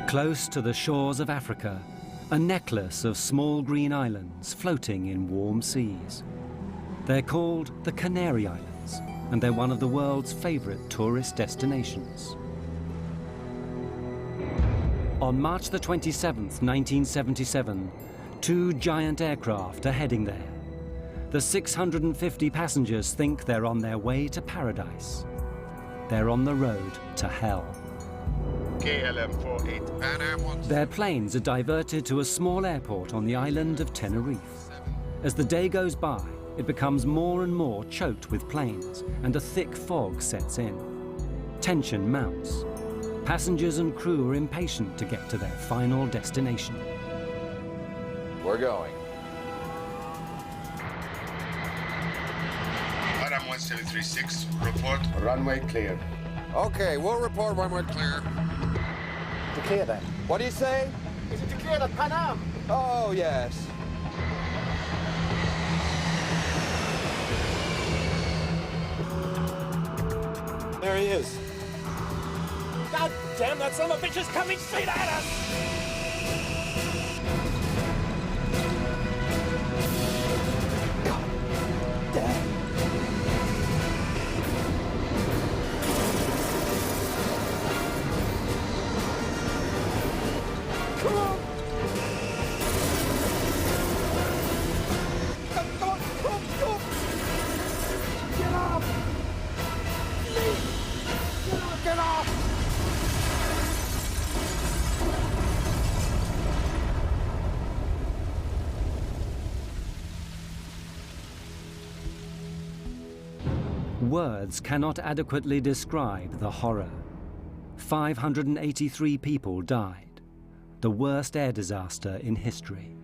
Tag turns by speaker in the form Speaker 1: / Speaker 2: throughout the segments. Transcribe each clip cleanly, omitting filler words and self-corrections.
Speaker 1: Close to the shores of Africa, a necklace of small green islands floating in warm seas. They're called the Canary Islands, and they're one of the world's favorite tourist destinations. On March the 27th, 1977, two giant aircraft are heading there. The 650 passengers think they're on their way to paradise. They're on the road to hell.
Speaker 2: KLM 48 Pan Am.
Speaker 1: Their planes are diverted to a small airport on the island of Tenerife. As the day goes by, it becomes more and more choked with planes, and a thick fog sets in. Tension mounts. Passengers and crew are impatient to get to their final destination.
Speaker 3: We're going.
Speaker 2: Pan Am 1736, report.
Speaker 4: Runway clear.
Speaker 3: Okay, we'll report when we're clear.
Speaker 4: To clear then.
Speaker 3: What do you say?
Speaker 4: Is it to clear the Pan Am?
Speaker 3: Oh, yes.
Speaker 5: There he is. God damn, that son of a bitch is coming straight at us! God damn. Come on! Come on! Get off! Get off!
Speaker 1: Words cannot adequately describe the horror. 583 people died, the worst air disaster in history.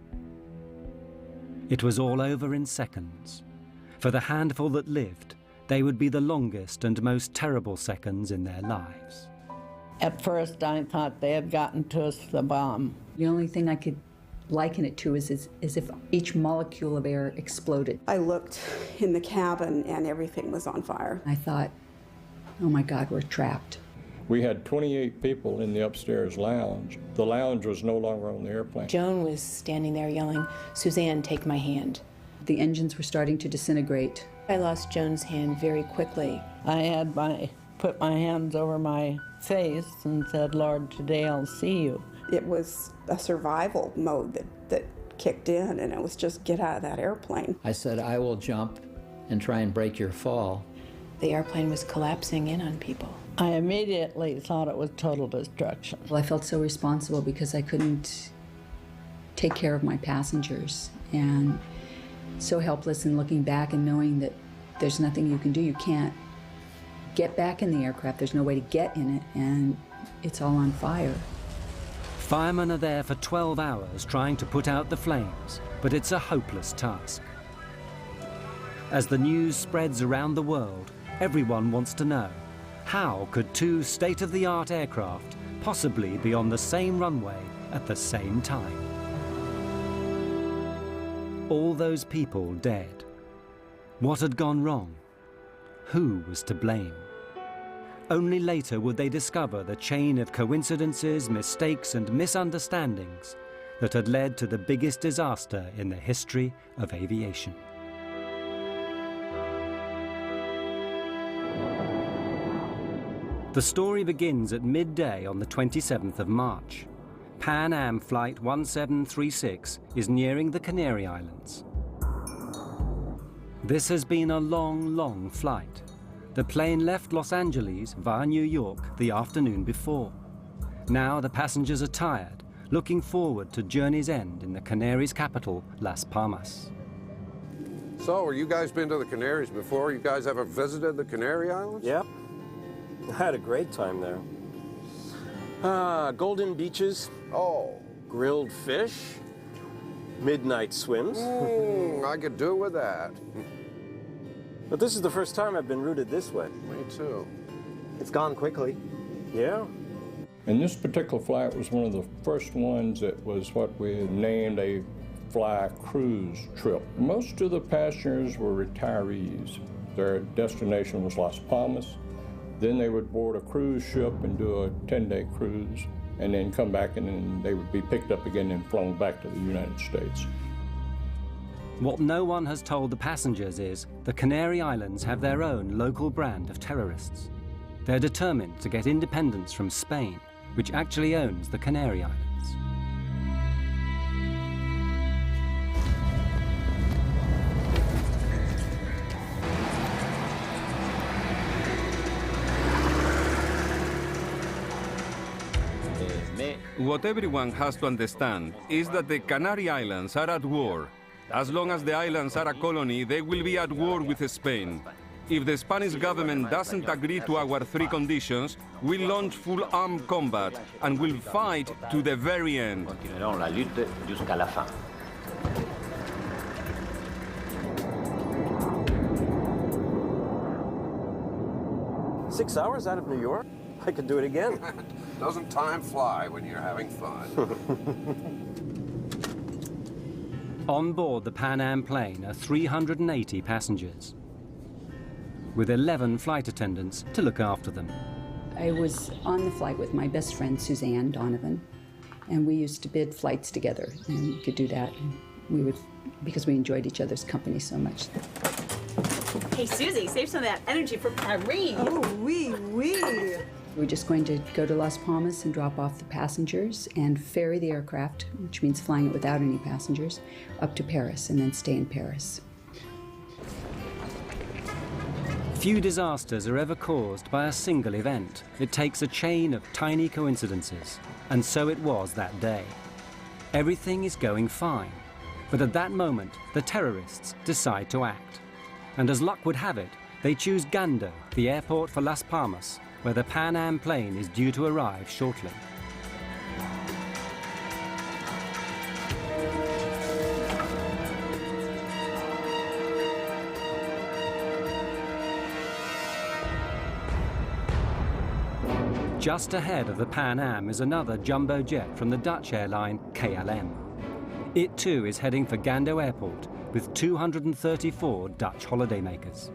Speaker 1: It was all over in seconds. For the handful that lived, they would be the longest and most terrible seconds in their lives.
Speaker 6: At first, I thought they had gotten to us with a bomb.
Speaker 7: The only thing I could liken it to is if each molecule of air exploded.
Speaker 8: I looked in the cabin and everything was on fire.
Speaker 7: I thought, oh my God, we're trapped.
Speaker 9: We had 28 people in the upstairs lounge. The lounge was no longer on the airplane.
Speaker 10: Joan was standing there yelling, "Suzanne, take my hand."
Speaker 7: The engines were starting to disintegrate.
Speaker 10: I lost Joan's hand very quickly.
Speaker 6: I had put my hands over my face and said, "Lord, today I'll see you."
Speaker 8: It was a survival mode that kicked in, and it was just get out of that airplane.
Speaker 11: I said, "I will jump and try and break your fall."
Speaker 10: The airplane was collapsing in on people.
Speaker 6: I immediately thought it was total destruction.
Speaker 7: Well, I felt so responsible because I couldn't take care of my passengers, and so helpless in looking back and knowing that there's nothing you can do. You can't get back in the aircraft. There's no way to get in it, and it's all on fire.
Speaker 1: Firemen are there for 12 hours trying to put out the flames, but it's a hopeless task. As the news spreads around the world, everyone wants to know, how could two state-of-the-art aircraft possibly be on the same runway at the same time? All those people dead. What had gone wrong? Who was to blame? Only later would they discover the chain of coincidences, mistakes, and misunderstandings that had led to the biggest disaster in the history of aviation. The story begins at midday on the 27th of March. Pan Am Flight 1736 is nearing the Canary Islands. This has been a long, long flight. The plane left Los Angeles via New York the afternoon before. Now the passengers are tired, looking forward to journey's end in the Canaries' capital, Las Palmas.
Speaker 3: So, you guys been to the Canaries before? You guys ever visited the Canary Islands?
Speaker 5: Yep. I had a great time there. Golden beaches.
Speaker 3: Oh.
Speaker 5: Grilled fish. Midnight swims.
Speaker 3: I could do with that.
Speaker 5: But this is the first time I've been routed this way.
Speaker 3: Me too.
Speaker 5: It's gone quickly. Yeah.
Speaker 9: And this particular flight was one of the first ones that was what we named a fly cruise trip. Most of the passengers were retirees. Their destination was Las Palmas. Then they would board a cruise ship and do a 10-day cruise and then come back, and then they would be picked up again and flown back to the United States.
Speaker 1: What no one has told the passengers is the Canary Islands have their own local brand of terrorists. They're determined to get independence from Spain, which actually owns the Canary Islands.
Speaker 12: What everyone has to understand is that the Canary Islands are at war. As long as the islands are a colony, they will be at war with Spain. If the Spanish government doesn't agree to our three conditions, we'll launch full armed combat and we'll fight to the very end.
Speaker 4: Continuerons la lutte jusqu'à la fin.
Speaker 5: Six hours out of New York? I could do it again.
Speaker 3: Doesn't time fly when you're having fun?
Speaker 1: On board the Pan Am plane are 380 passengers, with 11 flight attendants to look after them.
Speaker 7: I was on the flight with my best friend, Suzanne Donovan, and we used to bid flights together, and we could do that. We would, because we enjoyed each other's company so much.
Speaker 13: Hey, Susie, save some of that energy for Paris.
Speaker 8: Oh, oui.
Speaker 7: We were just going to go to Las Palmas and drop off the passengers and ferry the aircraft, which means flying it without any passengers, up to Paris and then stay in Paris.
Speaker 1: Few disasters are ever caused by a single event. It takes a chain of tiny coincidences, and so it was that day. Everything is going fine, but at that moment, the terrorists decide to act. And as luck would have it, they choose Gando, the airport for Las Palmas, where the Pan Am plane is due to arrive shortly. Just ahead of the Pan Am is another jumbo jet from the Dutch airline KLM. It too is heading for Gando Airport with 234 Dutch holidaymakers.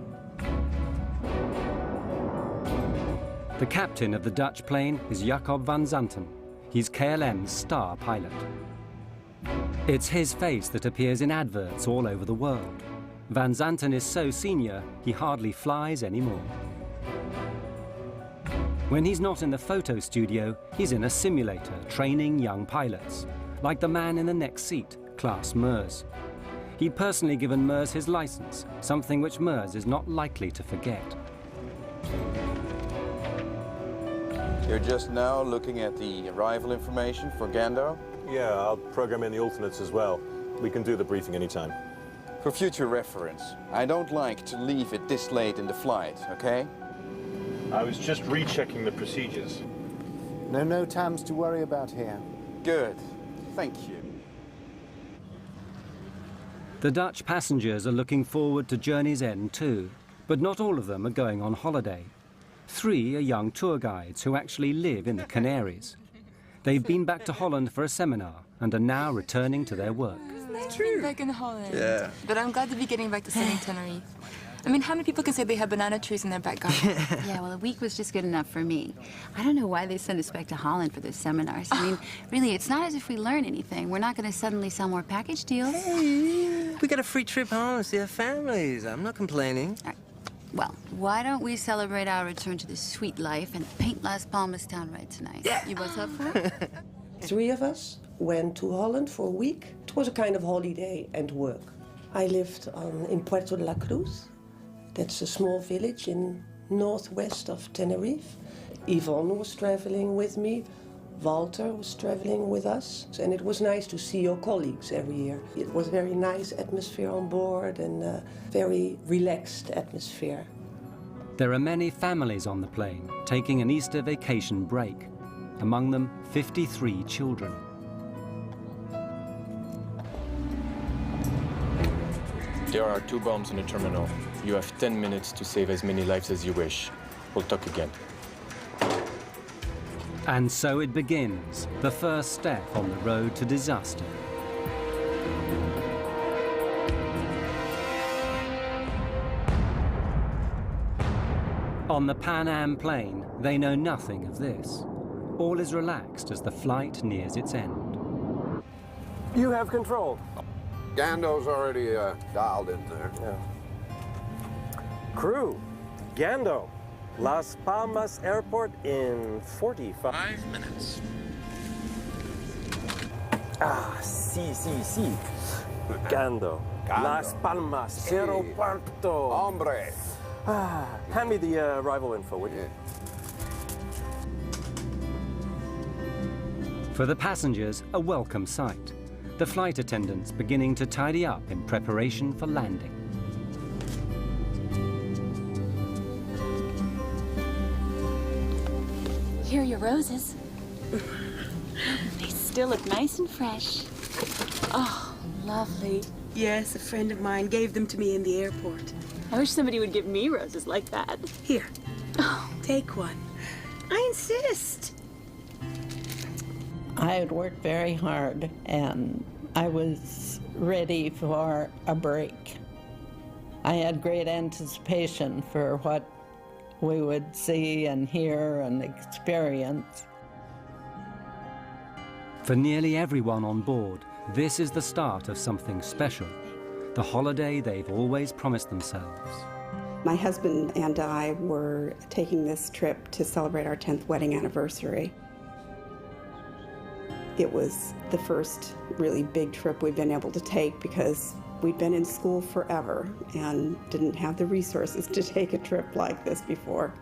Speaker 1: The captain of the Dutch plane is Jacob van Zanten. He's KLM's star pilot. It's his face that appears in adverts all over the world. Van Zanten is so senior, he hardly flies anymore. When he's not in the photo studio, he's in a simulator training young pilots, like the man in the next seat, Klaas Meurs. He'd personally given Meurs his license, something which Meurs is not likely to forget.
Speaker 14: You're just now looking at the arrival information for Gando?
Speaker 5: Yeah, I'll program in the alternates as well. We can do the briefing anytime.
Speaker 14: For future reference, I don't like to leave it this late in the flight, okay?
Speaker 5: I was just rechecking the procedures.
Speaker 4: No times to worry about here.
Speaker 14: Good. Thank you.
Speaker 1: The Dutch passengers are looking forward to journey's end too, but not all of them are going on holiday. 3 are young tour guides who actually live in the Canaries. They've been back to Holland for a seminar and are now returning to their work.
Speaker 15: It's true. Back in Holland.
Speaker 14: Yeah.
Speaker 15: But I'm glad to be getting back to sunny Tenerife. I mean, how many people can say they have banana trees in their back garden?
Speaker 16: Yeah, well, a week was just good enough for me. I don't know why they send us back to Holland for those seminars. I mean, really, it's not as if we learn anything. We're not going to suddenly sell more package deals.
Speaker 17: Hey, we got a free trip home to see our families. I'm not complaining.
Speaker 16: All right. Well, why don't we celebrate our return to the sweet life and paint Las Palmas town red tonight?
Speaker 17: Yeah.
Speaker 16: You both up for it?
Speaker 18: 3 of us went to Holland for a week. It was a kind of holiday and work. I lived in Puerto de la Cruz. That's a small village in northwest of Tenerife. Yvonne was traveling with me. Walter was traveling with us. And it was nice to see your colleagues every year. It was a very nice atmosphere on board and a very relaxed atmosphere.
Speaker 1: There are many families on the plane taking an Easter vacation break. Among them, 53 children.
Speaker 19: There are 2 bombs in the terminal. You have 10 minutes to save as many lives as you wish. We'll talk again.
Speaker 1: And so it begins, the first step on the road to disaster. On the Pan Am plane, they know nothing of this. All is relaxed as the flight nears its end.
Speaker 5: You have control.
Speaker 3: Gando's already dialed in there.
Speaker 5: Yeah. Crew, Gando, Las Palmas Airport in 45
Speaker 2: minutes.
Speaker 5: Ah, sí. Gando, Las Palmas Aeropuerto.
Speaker 3: Hombre.
Speaker 5: Ah, hand me the arrival info, would you?
Speaker 1: For the passengers, a welcome sight. The flight attendants beginning to tidy up in preparation for landing.
Speaker 20: Here are your roses. They still look nice and fresh. Oh, lovely.
Speaker 13: Yes, a friend of mine gave them to me in the airport.
Speaker 20: I wish somebody would give me roses like that.
Speaker 13: Here, take one. I insist.
Speaker 6: I had worked very hard, and I was ready for a break. I had great anticipation for what we would see and hear and experience.
Speaker 1: For nearly everyone on board, this is the start of something special, the holiday they've always promised themselves.
Speaker 8: My husband and I were taking this trip to celebrate our 10th wedding anniversary. It was the first really big trip we've been able to take because we'd been in school forever and didn't have the resources to take a trip like this before.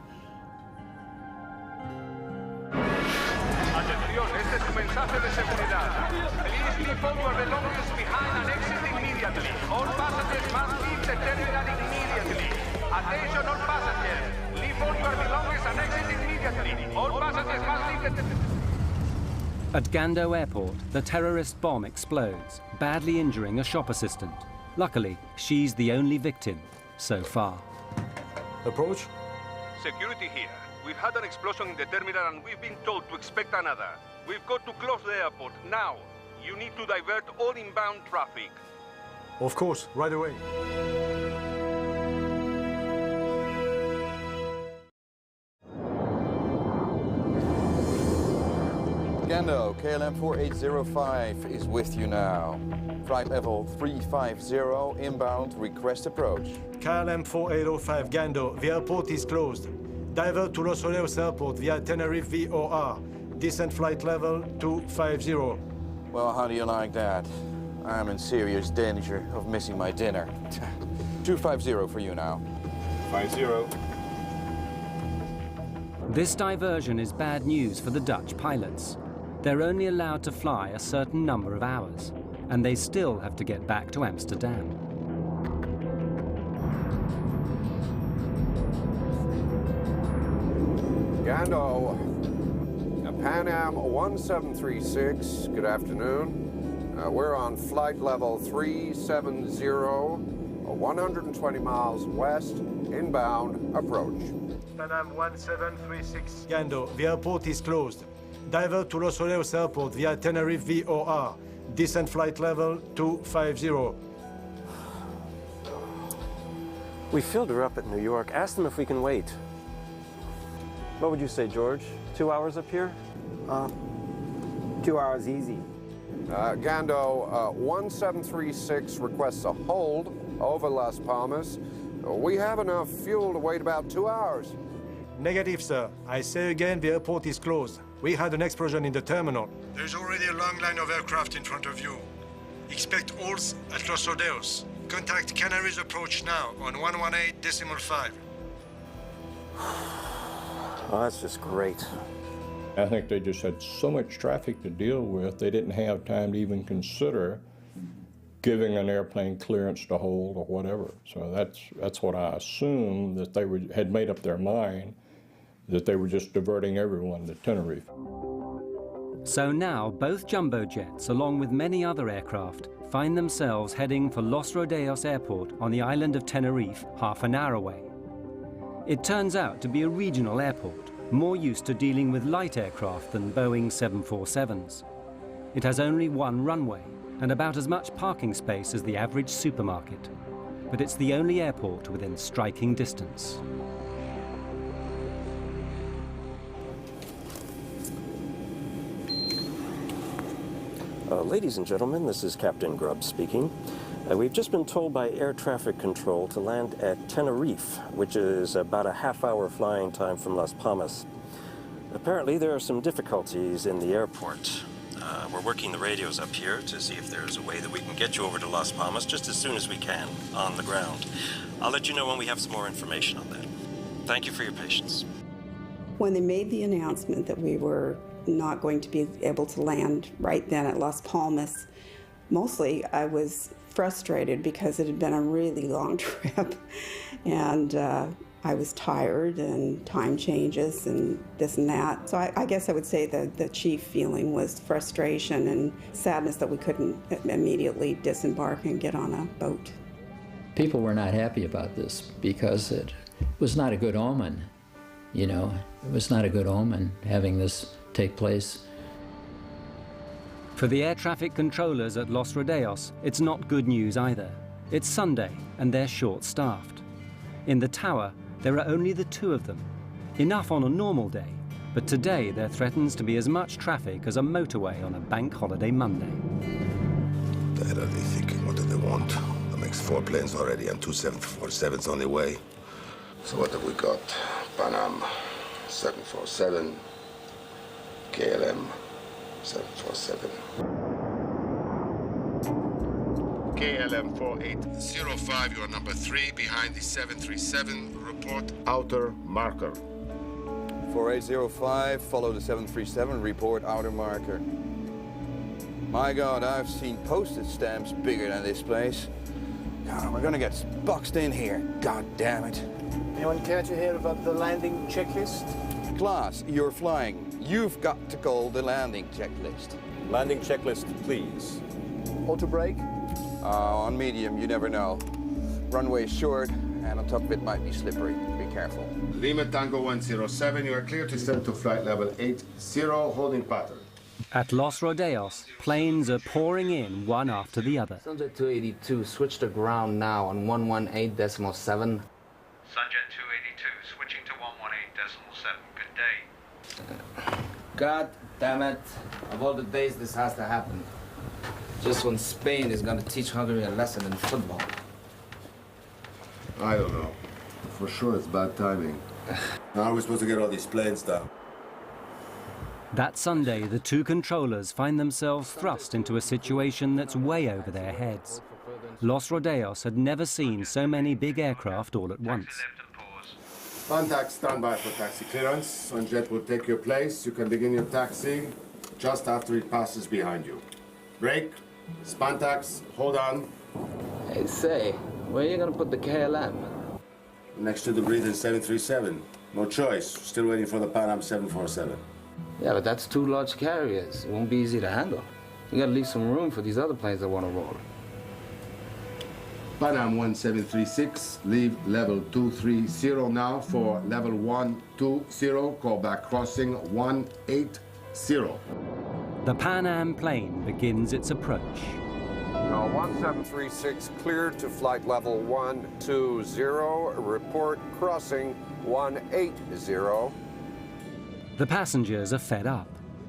Speaker 21: Atención, este es un mensaje de seguridad. Please leave all your belongings behind and exit immediately. All passengers must leave the terminal immediately. Attention all passengers. Leave all your belongings and exit immediately. All passengers must leave the terminal.
Speaker 1: At Gando Airport, the terrorist bomb explodes, badly injuring a shop assistant. Luckily, she's the only victim so far.
Speaker 5: Approach.
Speaker 12: Security here. We've had an explosion in the terminal and we've been told to expect another. We've got to close the airport now. You need to divert all inbound traffic.
Speaker 5: Of course, right away.
Speaker 14: Gando, KLM 4805 is with you now. Flight level 350, inbound, request approach.
Speaker 5: KLM 4805 Gando, the airport is closed. Divert to Los Olivos Airport via Tenerife VOR. Descent flight level 250.
Speaker 14: Well, how do you like that? I'm in serious danger of missing my dinner. 250 for you now.
Speaker 19: 50.
Speaker 1: This diversion is bad news for the Dutch pilots. They're only allowed to fly a certain number of hours, and they still have to get back to Amsterdam.
Speaker 3: Gando, Pan Am 1736, good afternoon. We're on flight level 370, 120 miles west, inbound, approach.
Speaker 5: Pan Am 1736 Gando, the airport is closed. Divert to Los Olivos Airport via Tenerife VOR. Descent flight level 250.
Speaker 22: We filled her up at New York. Ask them if we can wait. What would you say, George? 2 hours up here?
Speaker 23: 2 hours easy.
Speaker 3: Gando, 1736 requests a hold over Las Palmas. We have enough fuel to wait about 2 hours.
Speaker 5: Negative, sir. I say again, the airport is closed. We had an explosion in the terminal.
Speaker 24: There's already a long line of aircraft in front of you. Expect halts at Los Olivos. Contact Canaries approach now on 118.5.
Speaker 22: Oh, that's just great.
Speaker 9: I think they just had so much traffic to deal with, they didn't have time to even consider giving an airplane clearance to hold or whatever. So that's what I assumed, that they had made up their mind, that they were just diverting everyone to Tenerife.
Speaker 1: So now both jumbo jets, along with many other aircraft, find themselves heading for Los Rodeos Airport on the island of Tenerife, half an hour away. It turns out to be a regional airport, more used to dealing with light aircraft than Boeing 747s. It has only one runway and about as much parking space as the average supermarket. But it's the only airport within striking distance.
Speaker 22: Ladies and gentlemen, this is Captain Grubb speaking. We've just been told by air traffic control to land at Tenerife, which is about a half-hour flying time from Las Palmas. Apparently, there are some difficulties in the airport. We're working the radios up here to see if there's a way that we can get you over to Las Palmas just as soon as we can, on the ground. I'll let you know when we have some more information on that. Thank you for your patience.
Speaker 8: When they made the announcement that we were not going to be able to land right then at Las Palmas, mostly I was frustrated because it had been a really long trip, and I was tired, and time changes and this and that. So I guess I would say that the chief feeling was frustration and sadness that we couldn't immediately disembark and get on a boat.
Speaker 7: People were not happy about this because it was not a good omen, you know. It was not a good omen having this take place.
Speaker 1: For the air traffic controllers at Los Rodeos, it's not good news either. It's Sunday and they're short-staffed. In the tower, there are only the two of them. Enough on a normal day, but today there threatens to be as much traffic as a motorway on a bank holiday Monday.
Speaker 10: The hell are they thinking? What do they want? That makes 4 planes already and 2 747s on their way. So what have we got? Pan Am 747, KLM 747.
Speaker 2: KLM 4805, you are number 3 behind the 737. Report outer marker.
Speaker 14: 4805, follow the 737, report outer marker. My God, I've seen postage stamps bigger than this place. God, we're gonna get boxed in here. God damn it.
Speaker 22: Anyone care to hear about the landing checklist?
Speaker 14: Class, you're flying. You've got to call the landing checklist.
Speaker 22: Landing checklist, please. Auto brake?
Speaker 14: On medium, you never know. Runway short, and on top of it might be slippery. Be careful.
Speaker 2: Lima Tango 107, you are clear to descend to flight level 80, holding pattern.
Speaker 1: At Los Rodeos, planes are pouring in one after the other.
Speaker 11: Sunjet 282, switch to ground now on 118.7.
Speaker 21: Sunjet 282, switching to 118.7. Good day.
Speaker 11: God damn it. Of all the days this has to happen. Just when Spain is going to teach Hungary a lesson in football.
Speaker 10: I don't know. For sure it's bad timing. How are we supposed to get all these planes down?
Speaker 1: That Sunday, the two controllers find themselves thrust into a situation that's way over their heads. Los Rodeos had never seen so many big aircraft all at once.
Speaker 2: Contact standby for taxi clearance. Sunjet will take your place. You can begin your taxi just after it passes behind you. Brake, Spantax, hold on.
Speaker 11: Hey, say, where are you going to put the KLM?
Speaker 2: Next to the breathing 737. No choice. Still waiting for the Pan Am 747.
Speaker 11: Yeah, but that's 2 large carriers. It won't be easy to handle. You got to leave some room for these other planes that want to roll.
Speaker 2: Pan Am 1736, leave level 230 now for level 120, call back crossing 180.
Speaker 1: The Pan Am plane begins its approach.
Speaker 3: 1736 cleared to flight level 120, report crossing 180.
Speaker 1: The passengers are fed up.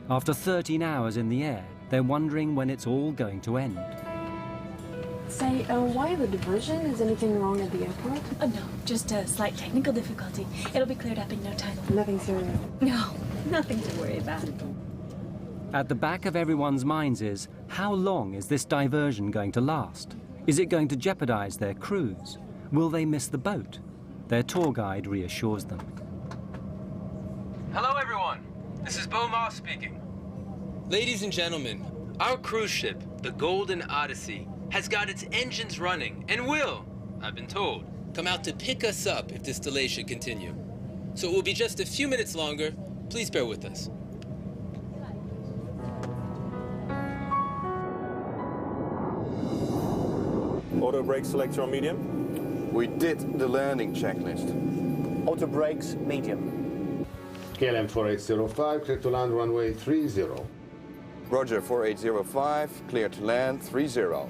Speaker 1: After 13 hours in the air, they're wondering when it's all going to end.
Speaker 23: Say, why the diversion? Is anything wrong at the airport?
Speaker 13: No, just a slight technical difficulty. It'll be cleared up in no time.
Speaker 23: Nothing serious?
Speaker 13: No, nothing to worry about.
Speaker 1: At the back of everyone's minds is, how long is this diversion going to last? Is it going to jeopardize their cruise? Will they miss the boat? Their tour guide reassures them.
Speaker 25: Hello, everyone. This is Beau Moss speaking. Ladies and gentlemen, our cruise ship, the Golden Odyssey, has got its engines running and will, I've been told, come out to pick us up if this delay should continue. So it will be just a few minutes longer. Please bear with us.
Speaker 22: Auto brake selector on medium?
Speaker 14: We did the landing checklist.
Speaker 22: Auto brakes medium.
Speaker 2: KLM 4805, clear to land runway 30.
Speaker 14: Roger, 4805, clear to land 30.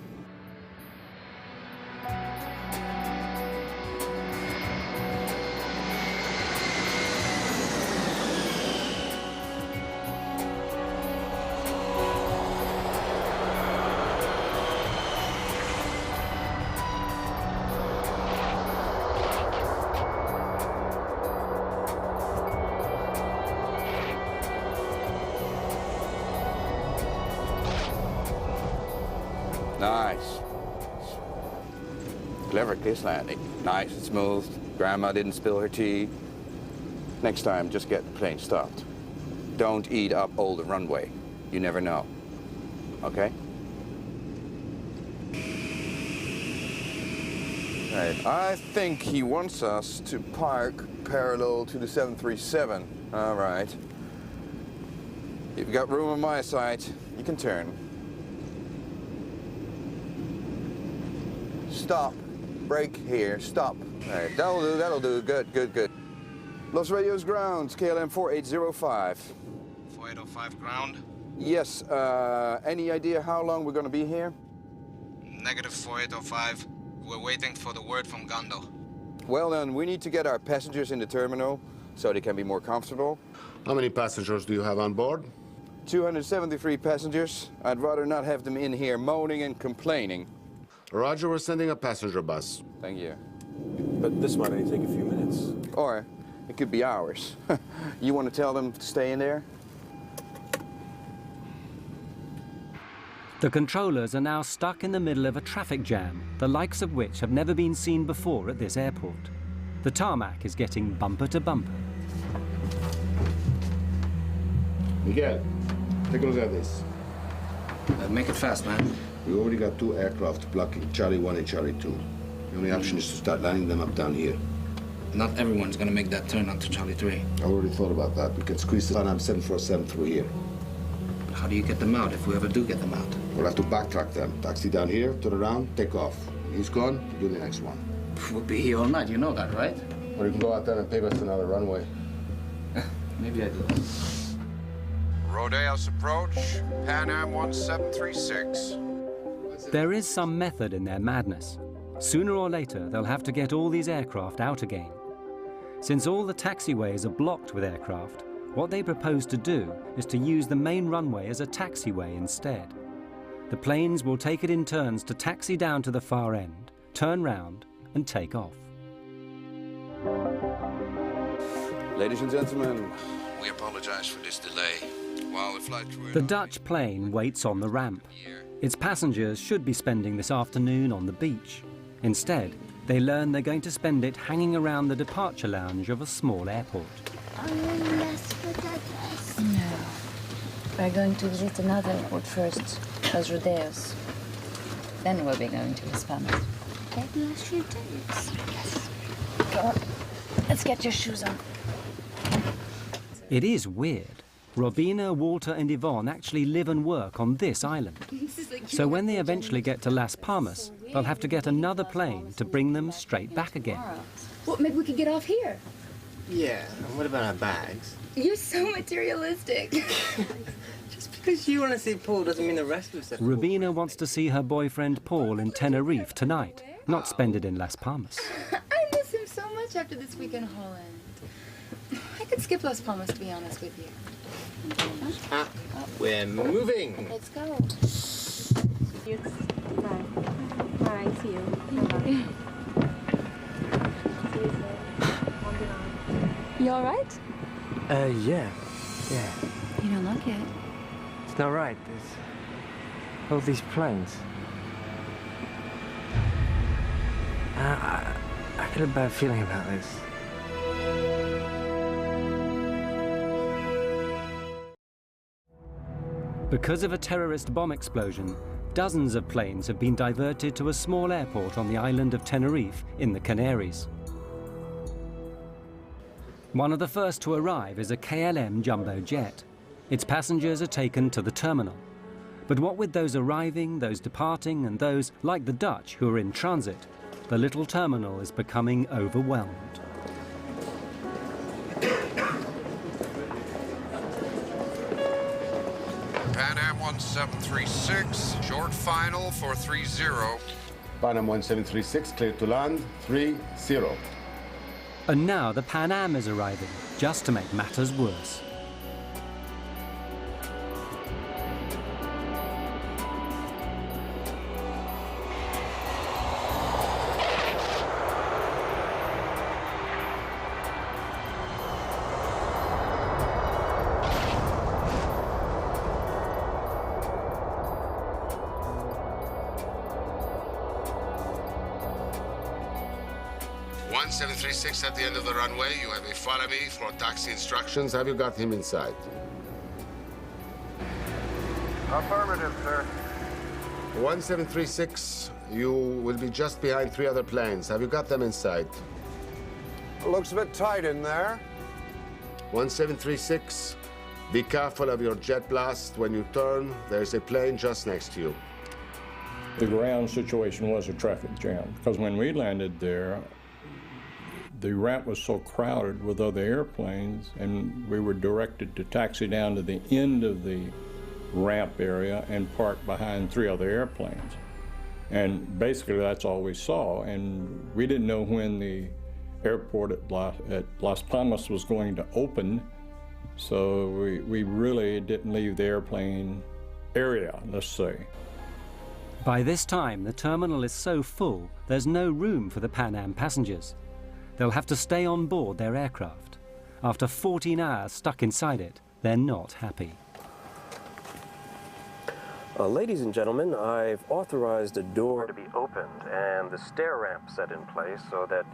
Speaker 14: Clever kiss landing. Nice and smooth. Grandma didn't spill her tea. Next time, just get the plane stopped. Don't eat up all the runway. You never know. Okay? Right. I think he wants us to park parallel to the 737. All right. You've got room on my side. You can turn. Stop. Brake here. Stop. All right. That'll do. That'll do. Good, good, good. Los Radios ground. KLM 4805.
Speaker 4: 4805 ground.
Speaker 14: Yes. Any idea how long we're going to be here?
Speaker 4: Negative 4805. We're waiting for the word from Gando.
Speaker 14: Well, then, we need to get our passengers in the terminal so they can be more comfortable.
Speaker 2: How many passengers do you have on board?
Speaker 14: 273 passengers. I'd rather not have them in here moaning and complaining.
Speaker 2: Roger, we're sending a passenger bus.
Speaker 14: Thank you.
Speaker 15: But this might only take a few minutes.
Speaker 14: Or it could be hours. You want to tell them to stay in there?
Speaker 1: The controllers are now stuck in the middle of a traffic jam, the likes of which have never been seen before at this airport. The tarmac is getting bumper to bumper.
Speaker 2: Miguel, take a look at this.
Speaker 11: Make it fast, man.
Speaker 10: We already got 2 aircraft blocking Charlie 1 and Charlie 2. The only option is to start lining them up down here.
Speaker 11: Not everyone's gonna make that turn onto Charlie 3.
Speaker 10: I already thought about that. We can squeeze the Pan Am 747 through here.
Speaker 11: How do you get them out if we ever do get them out?
Speaker 10: We'll have to backtrack them. Taxi down here, turn around, take off. When he's gone, we do the next one.
Speaker 11: We'll be here all night, you know that, right?
Speaker 10: Or you can go out there and pave us another runway.
Speaker 11: Maybe I do.
Speaker 3: Rodeos approach, Pan Am 1736.
Speaker 1: There is some method in their madness. Sooner or later, they'll have to get all these aircraft out again. Since all the taxiways are blocked with aircraft, what they propose to do is to use the main runway as a taxiway instead. The planes will take it in turns to taxi down to the far end, turn round, and take off.
Speaker 14: Ladies and gentlemen, we apologize for this delay. While the flight crew...
Speaker 1: The Dutch plane waits on the ramp. Its passengers should be spending this afternoon on the beach. Instead, they learn they're going to spend it hanging around the departure lounge of a small airport.
Speaker 20: No. We're going to visit another airport first, Los Rodeos. Then we'll be going to Las Palmas. Los Rodeos? Yes. Come on. Let's get your shoes on.
Speaker 1: It is weird. Robina, Walter and Yvonne actually live and work on this island. So when they eventually get to Las Palmas, they'll have to get another plane to bring them straight back again.
Speaker 23: Well, maybe we could get off here.
Speaker 16: Yeah, and what about our bags?
Speaker 23: You're so materialistic.
Speaker 16: Just because you want to see Paul doesn't mean the rest of us have.
Speaker 1: Robina wants to see her boyfriend Paul in Tenerife tonight, not spend it in Las Palmas.
Speaker 23: I miss him so much after this week in Holland. I could skip Las Palmas, to be honest with you.
Speaker 16: We're moving.
Speaker 23: Let's go. Bye. See you. You all right?
Speaker 16: Yeah.
Speaker 23: You don't look it.
Speaker 16: It's not right. There's all these planes. I get a bad feeling about this.
Speaker 1: Because of a terrorist bomb explosion, dozens of planes have been diverted to a small airport on the island of Tenerife in the Canaries. One of the first to arrive is a KLM jumbo jet. Its passengers are taken to the terminal. But what with those arriving, those departing, and those, like the Dutch, who are in transit, the little terminal is becoming overwhelmed.
Speaker 3: Pan Am 1736, short final for 30.
Speaker 2: Pan Am 1736, clear to land, 30.
Speaker 1: And now the Pan Am is arriving, just to make matters worse.
Speaker 2: 1736 at the end of the runway. You have a follow me for taxi instructions. Have you got him inside?
Speaker 3: Affirmative, sir.
Speaker 2: 1736, you will be just behind 3 other planes. Have you got them inside?
Speaker 3: Looks a bit tight in there.
Speaker 2: 1736, be careful of your jet blast. When you turn, there's a plane just next to you.
Speaker 9: The ground situation was a traffic jam, because when we landed there, the ramp was so crowded with other airplanes, and we were directed to taxi down to the end of the ramp area and park behind 3 other airplanes. And basically that's all we saw, and we didn't know when the airport at Las Palmas was going to open, so we really didn't leave the airplane area, let's say.
Speaker 1: By this time, the terminal is so full, there's no room for the Pan Am passengers. They'll have to stay on board their aircraft. After 14 hours stuck inside it, they're not happy.
Speaker 22: Ladies and gentlemen, I've authorized a door to be opened and the stair ramp set in place so that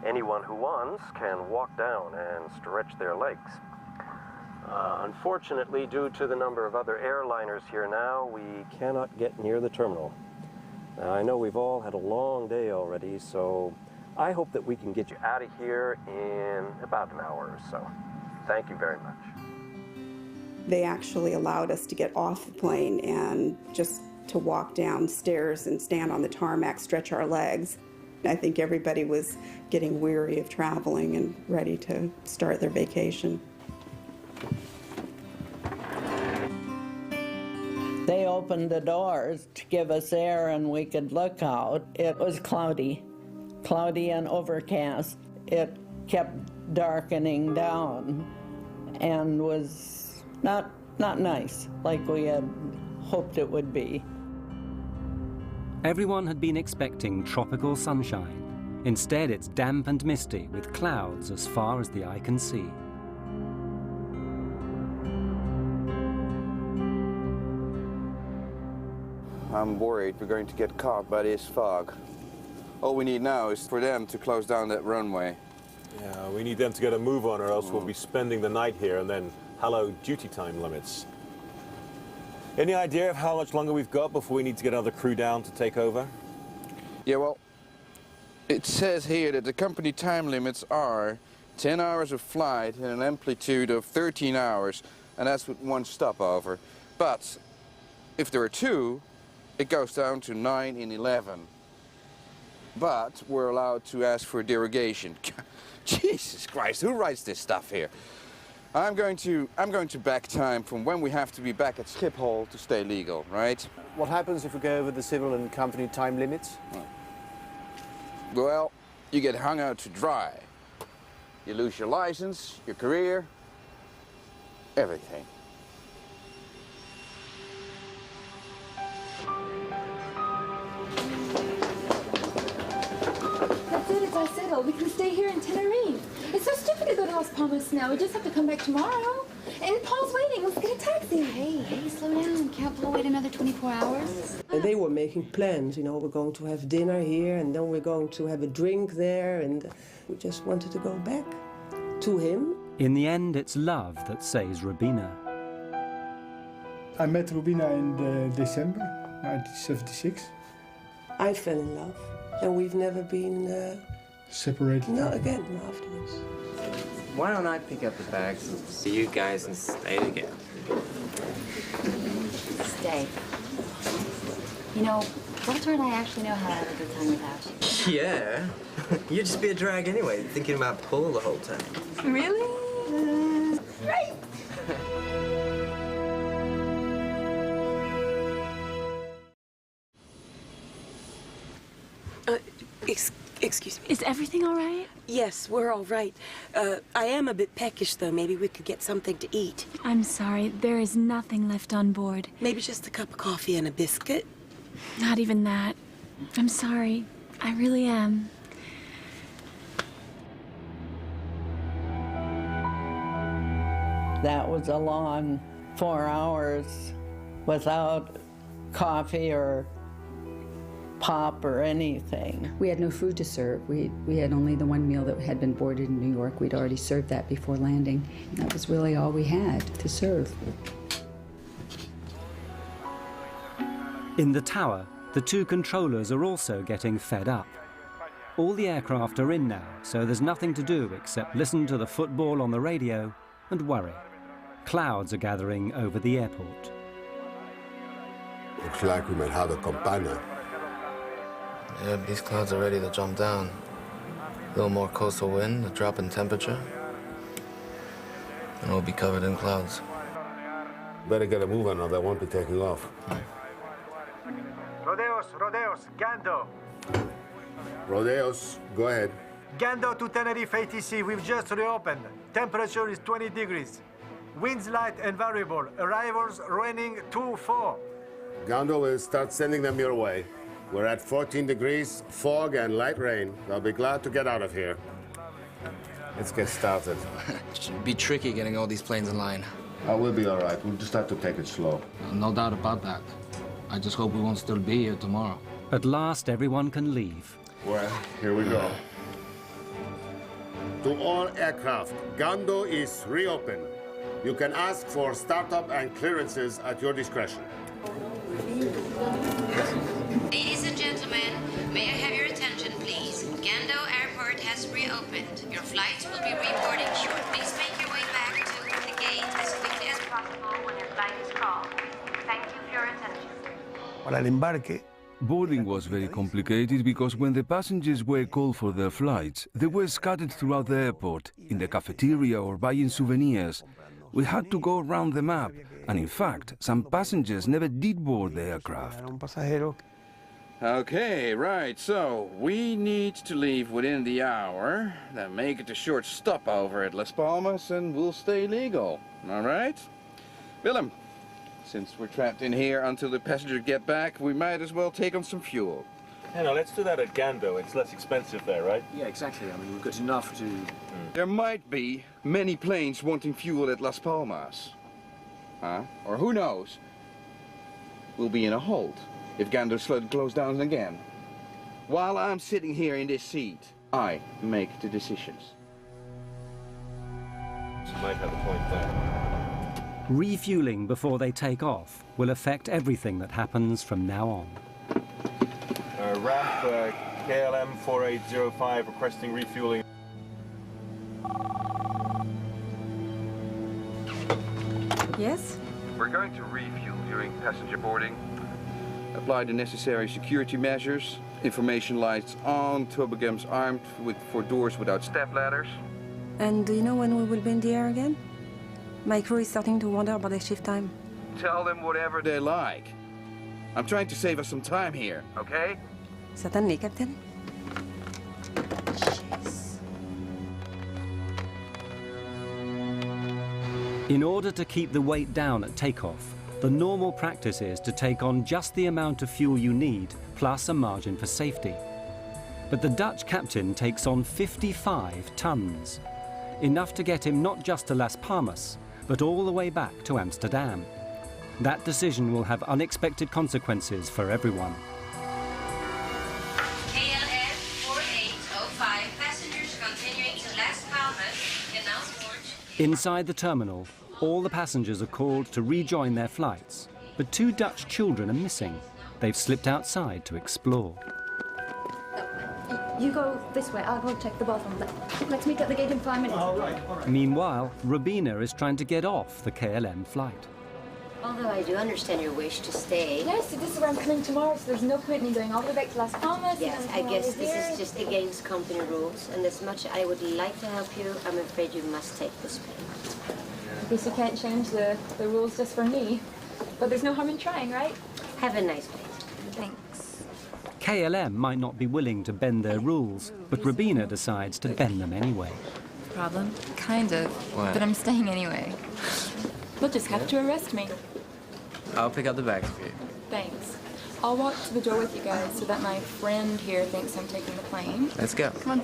Speaker 22: anyone who wants can walk down and stretch their legs. Unfortunately, due to the number of other airliners here now, we cannot get near the terminal. Now, I know we've all had a long day already, so I hope that we can get you out of here in about an hour or so. Thank you very much.
Speaker 8: They actually allowed us to get off the plane and just to walk downstairs and stand on the tarmac, stretch our legs. I think everybody was getting weary of traveling and ready to start their vacation.
Speaker 6: They opened the doors to give us air and we could look out. It was cloudy and overcast. It kept darkening down and was not nice like we had hoped it would be.
Speaker 1: Everyone had been expecting tropical sunshine. Instead, it's damp and misty with clouds as far as the eye can see.
Speaker 14: I'm worried we're going to get caught by this fog. All we need now is for them to close down that runway.
Speaker 15: Yeah, we need them to get a move on or else we'll be spending the night here and then hello duty time limits. Any idea of how much longer we've got before we need to get another crew down to take over?
Speaker 14: Yeah, well, it says here that the company time limits are 10 hours of flight and an amplitude of 13 hours, and that's with 1 stopover. But if there are 2, it goes down to 9 and 11. But we're allowed to ask for a derogation. Jesus Christ, who writes this stuff here? I'm going to back time from when we have to be back at Schiphol to stay legal, right?
Speaker 15: What happens if we go over the civil and company time limits?
Speaker 14: Well, you get hung out to dry. You lose your license, your career, everything.
Speaker 23: That's it, it's all settled. We can stay here in Tenerife. It's so stupid to go to Las Palmas now. We just have to come back tomorrow. And Paul's waiting. Let's get a taxi.
Speaker 20: Hey, slow down. Can't Paul wait another 24 hours?
Speaker 12: And they were making plans, you know, we're going to have dinner here and then we're going to have a drink there, and we just wanted to go back to him.
Speaker 1: In the end, it's love that saves Rubina.
Speaker 17: I met Rubina in December 1976.
Speaker 12: I fell in love, and we've never been
Speaker 17: separated.
Speaker 12: No, again afterwards.
Speaker 18: Why don't I pick up the bags and see you guys and stay together?
Speaker 20: Stay. You know, Walter and I actually know how to have a good time without you.
Speaker 18: Yeah. You'd just be a drag anyway, thinking about Paul the whole time.
Speaker 23: Really? Right.
Speaker 19: Excuse me.
Speaker 13: Is everything all right?
Speaker 19: Yes, we're all right. I am a bit peckish, though. Maybe we could get something to eat.
Speaker 13: I'm sorry. There is nothing left on board.
Speaker 19: Maybe just a cup of coffee and a biscuit?
Speaker 13: Not even that. I'm sorry. I really am.
Speaker 6: That was a long 4 hours without coffee or pop or anything.
Speaker 5: We had no food to serve. We had only the one meal that had been boarded in New York. We'd already served that before landing. That was really all we had to serve.
Speaker 1: In the tower, the two controllers are also getting fed up. All the aircraft are in now, so there's nothing to do except listen to the football on the radio and worry. Clouds are gathering over the airport.
Speaker 10: Looks like we might have a campana.
Speaker 18: Yeah, these clouds are ready to jump down. A little more coastal wind, a drop in temperature, and we'll be covered in clouds.
Speaker 10: Better get a move on or they won't be taking off.
Speaker 7: Rodeos, Gando.
Speaker 2: Rodeos, go ahead.
Speaker 7: Gando to Tenerife ATC, we've just reopened. Temperature is 20 degrees. Winds light and variable. Arrivals raining 2-4.
Speaker 2: Gando will start sending them your way. We're at 14 degrees, fog and light rain. They'll be glad to get out of here. Let's get started.
Speaker 18: It should be tricky getting all these planes in line.
Speaker 2: We'll be all right. We'll just have to take it slow.
Speaker 11: No doubt about that. I just hope we won't still be here tomorrow.
Speaker 1: At last, everyone can leave.
Speaker 2: Well, here we go. To all aircraft, Gando is reopened. You can ask for startup and clearances at your discretion.
Speaker 21: Ladies and gentlemen, may I have your attention, please? Gando Airport has reopened. Your flights will be reporting shortly. Please make your way back to the gate as quickly as possible when your flight is called. Thank you for your attention.
Speaker 24: Para el embarque,
Speaker 25: boarding was very complicated because when the passengers were called for their flights, they were scattered throughout the airport, in the cafeteria or buying souvenirs. We had to go around the map, and in fact, some passengers never did board the aircraft.
Speaker 14: Okay, right, so we need to leave within the hour, then make it a short stopover at Las Palmas, and we'll stay legal, all right? Willem, since we're trapped in here until the passengers get back, we might as well take on some fuel.
Speaker 15: Yeah, no, let's do that at Gando. It's less expensive there, right?
Speaker 26: Yeah, exactly. I mean, we've got enough to...
Speaker 14: There might be many planes wanting fuel at Las Palmas. Huh? Or who knows? We'll be in a hold if Gando's flood closes down again. While I'm sitting here in this seat, I make the decisions.
Speaker 15: You might have a point there.
Speaker 1: Refueling before they take off will affect everything that happens from now on.
Speaker 15: Ramp KLM 4805 requesting refueling.
Speaker 27: Yes?
Speaker 14: We're going to refuel during passenger boarding. Apply the necessary security measures. Information lights on, toboggans armed for doors without step ladders.
Speaker 27: And do you know when we will be in the air again? My crew is starting to wonder about their shift time.
Speaker 14: Tell them whatever they like. I'm trying to save us some time here, okay?
Speaker 27: Certainly, Captain.
Speaker 1: In order to keep the weight down at takeoff, the normal practice is to take on just the amount of fuel you need, plus a margin for safety. But the Dutch captain takes on 55 tons, enough to get him not just to Las Palmas, but all the way back to Amsterdam. That decision will have unexpected consequences for everyone.
Speaker 21: KLM 4805, passengers continuing to Las Palmas, Canal Port.
Speaker 1: Inside the terminal, all the passengers are called to rejoin their flights, but 2 Dutch children are missing. They've slipped outside to explore.
Speaker 23: You go this way, I'll go check the bathroom. Let's meet at the gate in 5 minutes.
Speaker 1: All right. Meanwhile, Robina is trying to get off the KLM flight.
Speaker 21: Although I do understand your wish to stay.
Speaker 23: Yes, so this is where I'm coming tomorrow, so there's no point in me going all the way back to Las Palmas.
Speaker 21: Yes, I guess this is just against company rules, and as much as I would like to help you, I'm afraid you must take this payment.
Speaker 23: I guess you can't change the rules just for me. But there's no harm in trying, right?
Speaker 21: Have a nice day.
Speaker 23: Thanks.
Speaker 1: KLM might not be willing to bend their rules, but Robina decides to bend them anyway.
Speaker 13: Problem? Kind of.
Speaker 18: What?
Speaker 13: But I'm staying anyway.
Speaker 23: You'll just have to arrest me.
Speaker 18: I'll pick up the bags for you.
Speaker 23: Thanks. I'll walk to the door with you guys so that my friend here thinks I'm taking the plane.
Speaker 18: Let's go.
Speaker 23: Come on.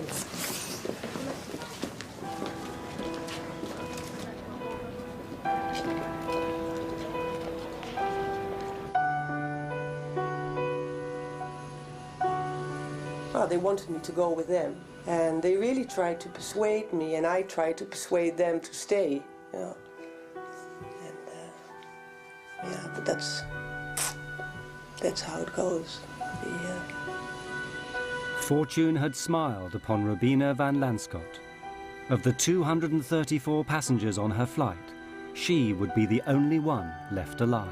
Speaker 12: they wanted me to go with them. And they really tried to persuade me, and I tried to persuade them to stay, you know. And, yeah, but that's how it goes.
Speaker 1: Fortune had smiled upon Robina van Lanschot. Of the 234 passengers on her flight, she would be the only one left alive.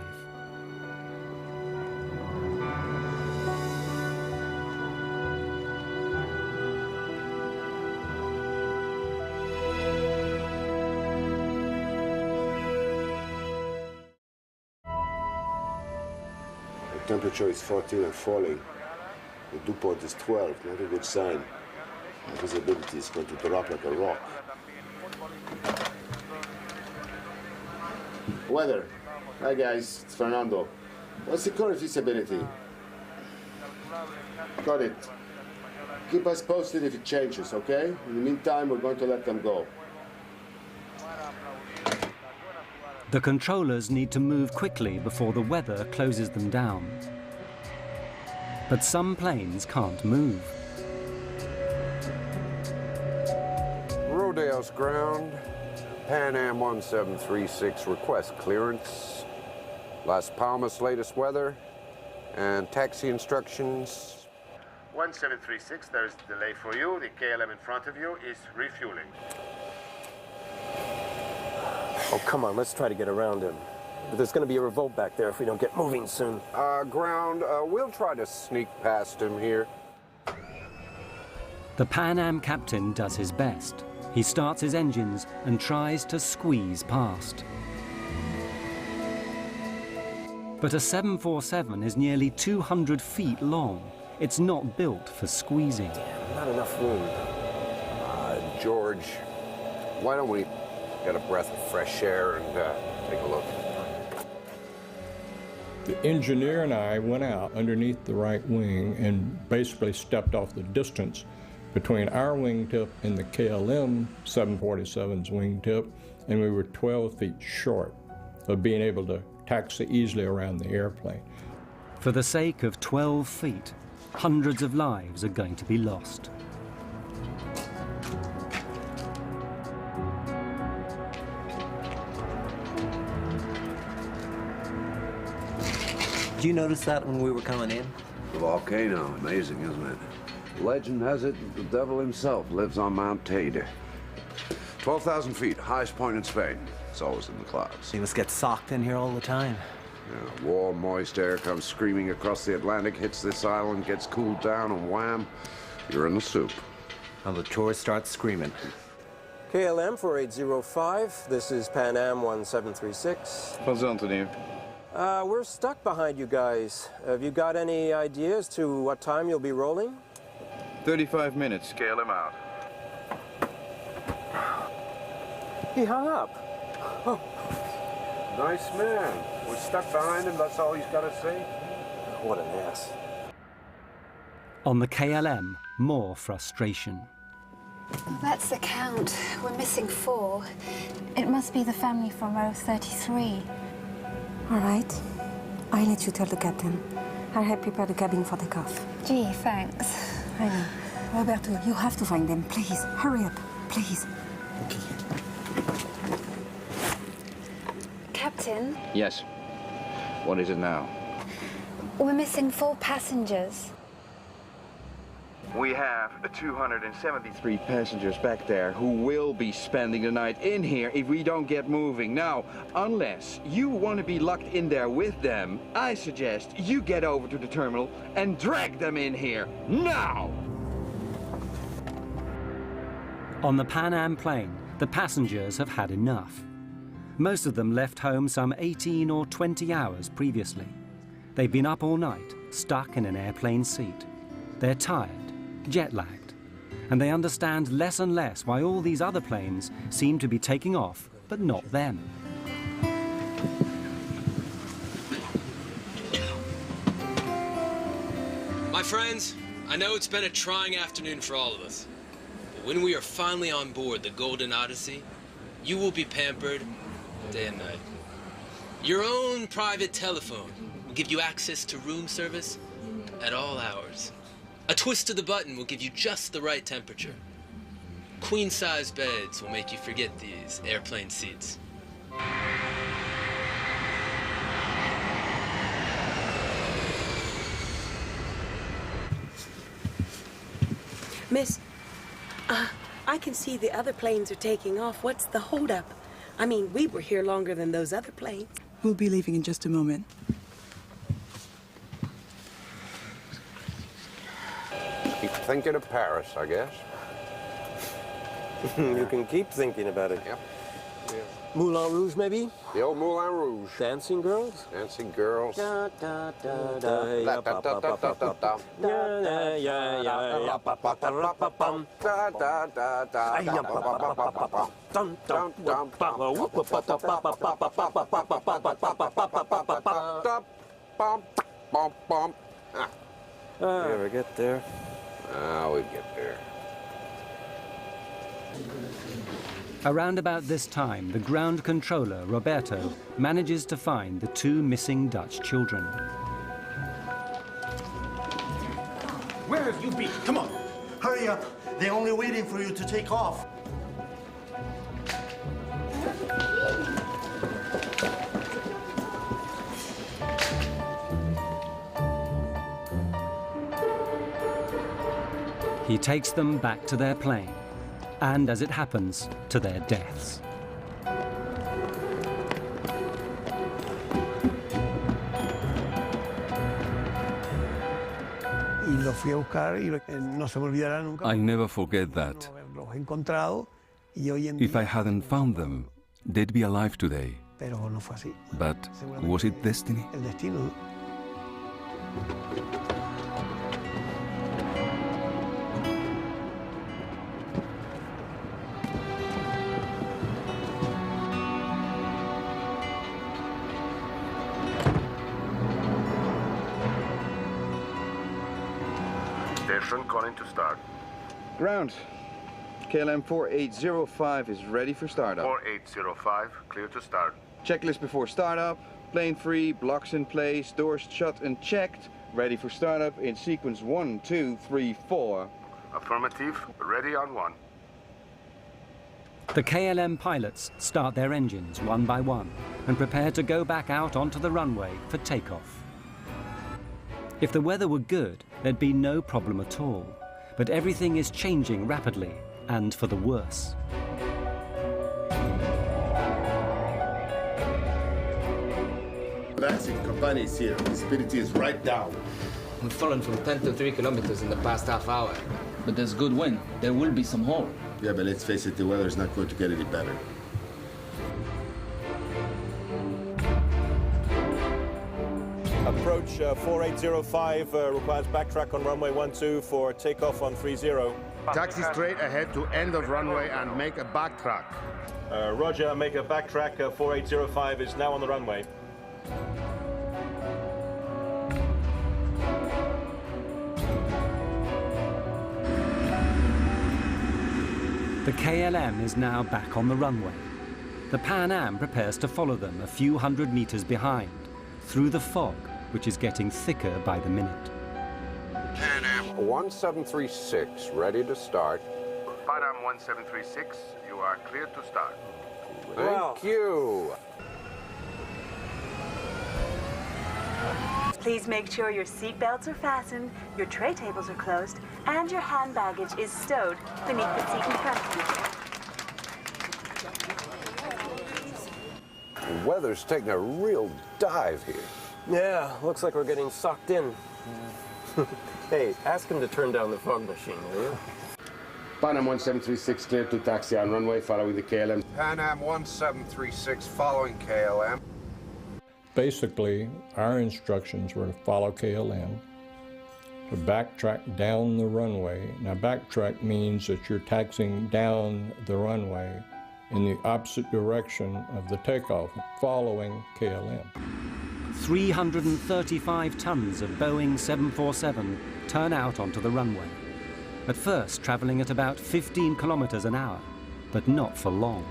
Speaker 10: The temperature is 14 and falling. The dew point is 12, not a good sign. The visibility is going to drop like a rock.
Speaker 2: Weather. Hi guys, it's Fernando. What's the current visibility? Got it. Keep us posted if it changes, okay? In the meantime, we're going to let them go.
Speaker 1: The controllers need to move quickly before the weather closes them down. But some planes can't move.
Speaker 3: Rodeo's ground. Pan Am 1736 request clearance. Las Palmas latest weather and taxi instructions.
Speaker 2: 1736, there's a delay for you. The KLM in front of you is refueling.
Speaker 26: Oh, come on, let's try to get around him. But there's going to be a revolt back there if we don't get moving soon.
Speaker 3: Ground, we'll try to sneak past him here.
Speaker 1: The Pan Am captain does his best. He starts his engines and tries to squeeze past. But a 747 is nearly 200 feet long. It's not built for squeezing.
Speaker 26: Damn, not enough room.
Speaker 3: George, why don't we get a breath of fresh air and take a look?
Speaker 4: The engineer and I went out underneath the right wing and basically stepped off the distance between our wingtip and the KLM 747's wingtip, and we were 12 feet short of being able to taxi easily around the airplane.
Speaker 1: For the sake of 12 feet, hundreds of lives are going to be lost.
Speaker 8: Did you notice that when we were coming in?
Speaker 10: The volcano, amazing, isn't it? Legend has it the devil himself lives on Mount Teide. 12,000 feet, highest point in Spain. It's always in the clouds.
Speaker 8: You must get socked in here all the time.
Speaker 10: Yeah, warm, moist air comes screaming across the Atlantic, hits this island, gets cooled down, and wham, you're in the soup.
Speaker 8: And the tourists start screaming.
Speaker 26: KLM 4805, this is Pan Am 1736. We're stuck behind you guys. Have you got any idea as to what time you'll be rolling?
Speaker 14: 35 minutes. KLM out.
Speaker 26: He hung up.
Speaker 3: Oh. Nice man. We're stuck behind him, that's all he's got to say.
Speaker 26: What an ass.
Speaker 1: On the KLM, more frustration.
Speaker 13: That's the count. We're missing 4. It must be the family from row 33.
Speaker 27: All right. I'll let you tell the captain. I'll help prepare the cabin for takeoff.
Speaker 13: Gee, thanks.
Speaker 27: I know. Roberto, you have to find them. Please, hurry up. Please.
Speaker 13: Captain,
Speaker 14: Yes. What is it now?
Speaker 13: we're missing 4 passengers.
Speaker 14: We have 273 passengers back there who will be spending the night in here if we don't get moving. Now, unless you want to be locked in there with them, I suggest you get over to the terminal and drag them in here, now!
Speaker 1: On the Pan Am plane, the passengers have had enough. Most of them left home some 18 or 20 hours previously. They've been up all night, stuck in an airplane seat. They're tired, jet-lagged, and they understand less and less why all these other planes seem to be taking off, but not them.
Speaker 9: My friends, I know it's been a trying afternoon for all of us, but when we are finally on board the Golden Odyssey, you will be pampered day and night. Your own private telephone will give you access to room service at all hours. A twist of the button will give you just the right temperature. Queen-size beds will make you forget these airplane seats.
Speaker 5: Miss, I can see the other planes are taking off. What's the holdup? I mean, we were here longer than those other planes.
Speaker 6: We'll be leaving in just a moment.
Speaker 3: Keep thinking of Paris, I guess.
Speaker 26: You can keep thinking about it.
Speaker 3: Yep.
Speaker 26: Moulin Rouge, maybe?
Speaker 3: The old Moulin Rouge.
Speaker 26: Dancing girls?
Speaker 3: Dancing girls.
Speaker 26: Da, da, da, da, ya, pa, pa, pa, pa, pa, pa. Ya, ya, ya, ya, pa, pa, pa, pa, pa, pam.
Speaker 3: Da, da, da, da,
Speaker 26: Ay, ya, pa, pa, pa, pa, pa, pa. Dum, dum, dum, pa, whoop, pa, pa, pa, pa, pa, pa, pa, pa, pa, pa, pa, pa, pa, pa, pa, pa, pa, pa.
Speaker 3: Bum, bum, bum.
Speaker 26: You ever get there?
Speaker 3: We get there.
Speaker 1: Around about this time, the ground controller, Roberto, manages to find the two missing Dutch children.
Speaker 24: Where have you been? Come on, hurry up. They're only waiting for you to take off.
Speaker 1: He takes them back to their plane, and as it happens, to their deaths.
Speaker 25: I'll never forget that. If I hadn't found them, they'd be alive today. But was it destiny?
Speaker 10: Station calling to start.
Speaker 14: Ground. KLM 4805 is ready for startup.
Speaker 10: 4805, clear to start.
Speaker 14: Checklist before startup. Plane free, blocks in place, doors shut and checked. Ready for startup in sequence 1, 2, 3, 4.
Speaker 10: Affirmative, ready on 1.
Speaker 1: The KLM pilots start their engines one by one and prepare to go back out onto the runway for takeoff. If the weather were good, there'd be no problem at all. But everything is changing rapidly, and for the worse.
Speaker 2: Taxi company is here. Visibility is right down.
Speaker 11: We've fallen from 10 to 3 kilometers in the past half hour. But there's good wind. There will be some hole.
Speaker 2: Yeah, but let's face it, the weather is not going to get any better.
Speaker 15: Approach 4805 requires backtrack on runway 12 for takeoff on 30.
Speaker 2: Taxi straight ahead to end of runway and make a backtrack.
Speaker 15: Roger, make a backtrack. 4805 is now on the runway.
Speaker 1: The KLM is now back on the runway. The Pan Am prepares to follow them a few hundred meters behind, through the fog, which is getting thicker by the minute.
Speaker 3: Pan Am 1736, ready to start.
Speaker 10: Pan Am 1736, you are clear to start.
Speaker 3: Thank you.
Speaker 16: Please make sure your seat belts are fastened, your tray tables are closed, and your hand baggage is stowed beneath the seat in front of you.
Speaker 3: The weather's taking a real dive here.
Speaker 26: Yeah, looks like we're getting sucked in. Hey, ask him to turn down the fog machine, will you?
Speaker 2: Pan Am 1736 clear to taxi on runway following the KLM.
Speaker 3: Pan Am 1736 following KLM.
Speaker 4: Basically, our instructions were to follow KLM, to backtrack down the runway. Now, backtrack means that you're taxiing down the runway in the opposite direction of the takeoff, following KLM.
Speaker 1: 335 tons of Boeing 747 turn out onto the runway. At first, traveling at about 15 kilometers an hour, but not for long.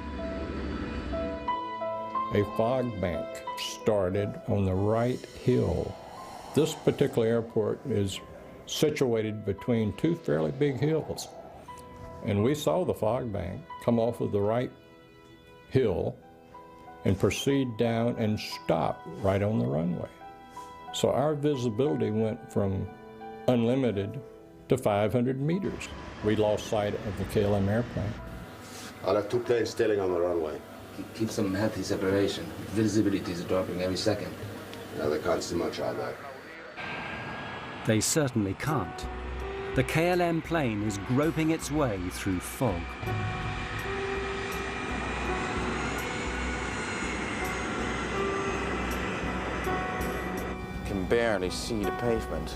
Speaker 4: A fog bank started on the right hill. This particular airport is situated between two fairly big hills. And we saw the fog bank come off of the right hill and proceed down and stop right on the runway. So our visibility went from unlimited to 500 meters. We lost sight of the KLM airplane.
Speaker 2: I'll have 2 planes tailing on the runway.
Speaker 11: Keep some healthy separation. Visibility is dropping every second.
Speaker 2: Yeah, they can't see much out there.
Speaker 1: They certainly can't. The KLM plane is groping its way through fog.
Speaker 14: Can barely see the pavement.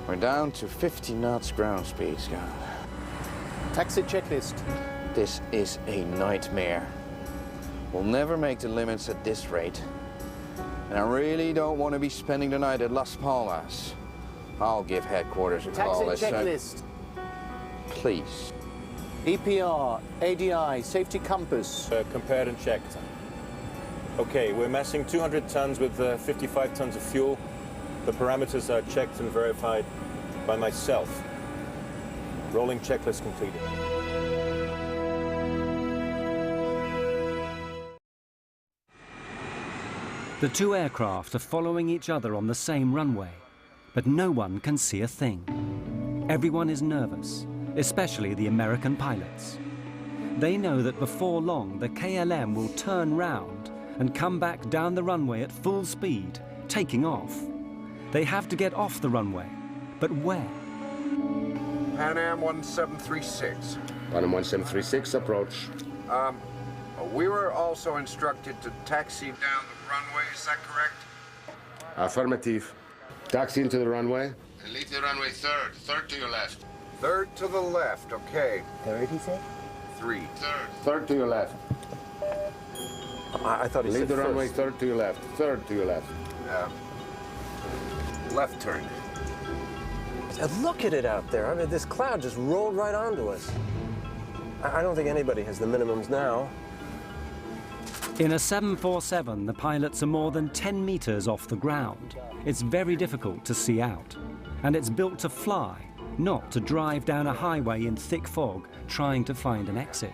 Speaker 14: We're down to 50 knots ground speed, Scott.
Speaker 8: Taxi checklist.
Speaker 14: This is a nightmare. We'll never make the limits at this rate. And I really don't want to be spending the night at Las Palmas. I'll give headquarters a call.
Speaker 8: Taxi checklist.
Speaker 14: Please.
Speaker 8: EPR, ADI, safety compass.
Speaker 15: Compared and checked. Okay, we're massing 200 tons with 55 tons of fuel. The parameters are checked and verified by myself. Rolling checklist completed.
Speaker 1: The two aircraft are following each other on the same runway, but no one can see a thing. Everyone is nervous, especially the American pilots. They know that before long the KLM will turn round and come back down the runway at full speed, taking off. They have to get off the runway, but where?
Speaker 3: Pan Am 1736.
Speaker 2: Pan Am 1736, approach.
Speaker 3: We were also instructed to taxi down the runway, is that correct?
Speaker 2: Affirmative. Taxi into the runway. And leave the runway third to your left.
Speaker 3: Third to the left, okay.
Speaker 8: Third, he said?
Speaker 3: 3.
Speaker 2: Third to your left.
Speaker 8: I thought he said
Speaker 2: leave the
Speaker 8: first.
Speaker 2: runway third to your left. Third to your left.
Speaker 3: Left turn.
Speaker 26: Look at it out there. I mean, this cloud just rolled right onto us. I don't think anybody has the minimums now.
Speaker 1: In a 747, the pilots are more than 10 meters off the ground. It's very difficult to see out. And it's built to fly, not to drive down a highway in thick fog trying to find an exit.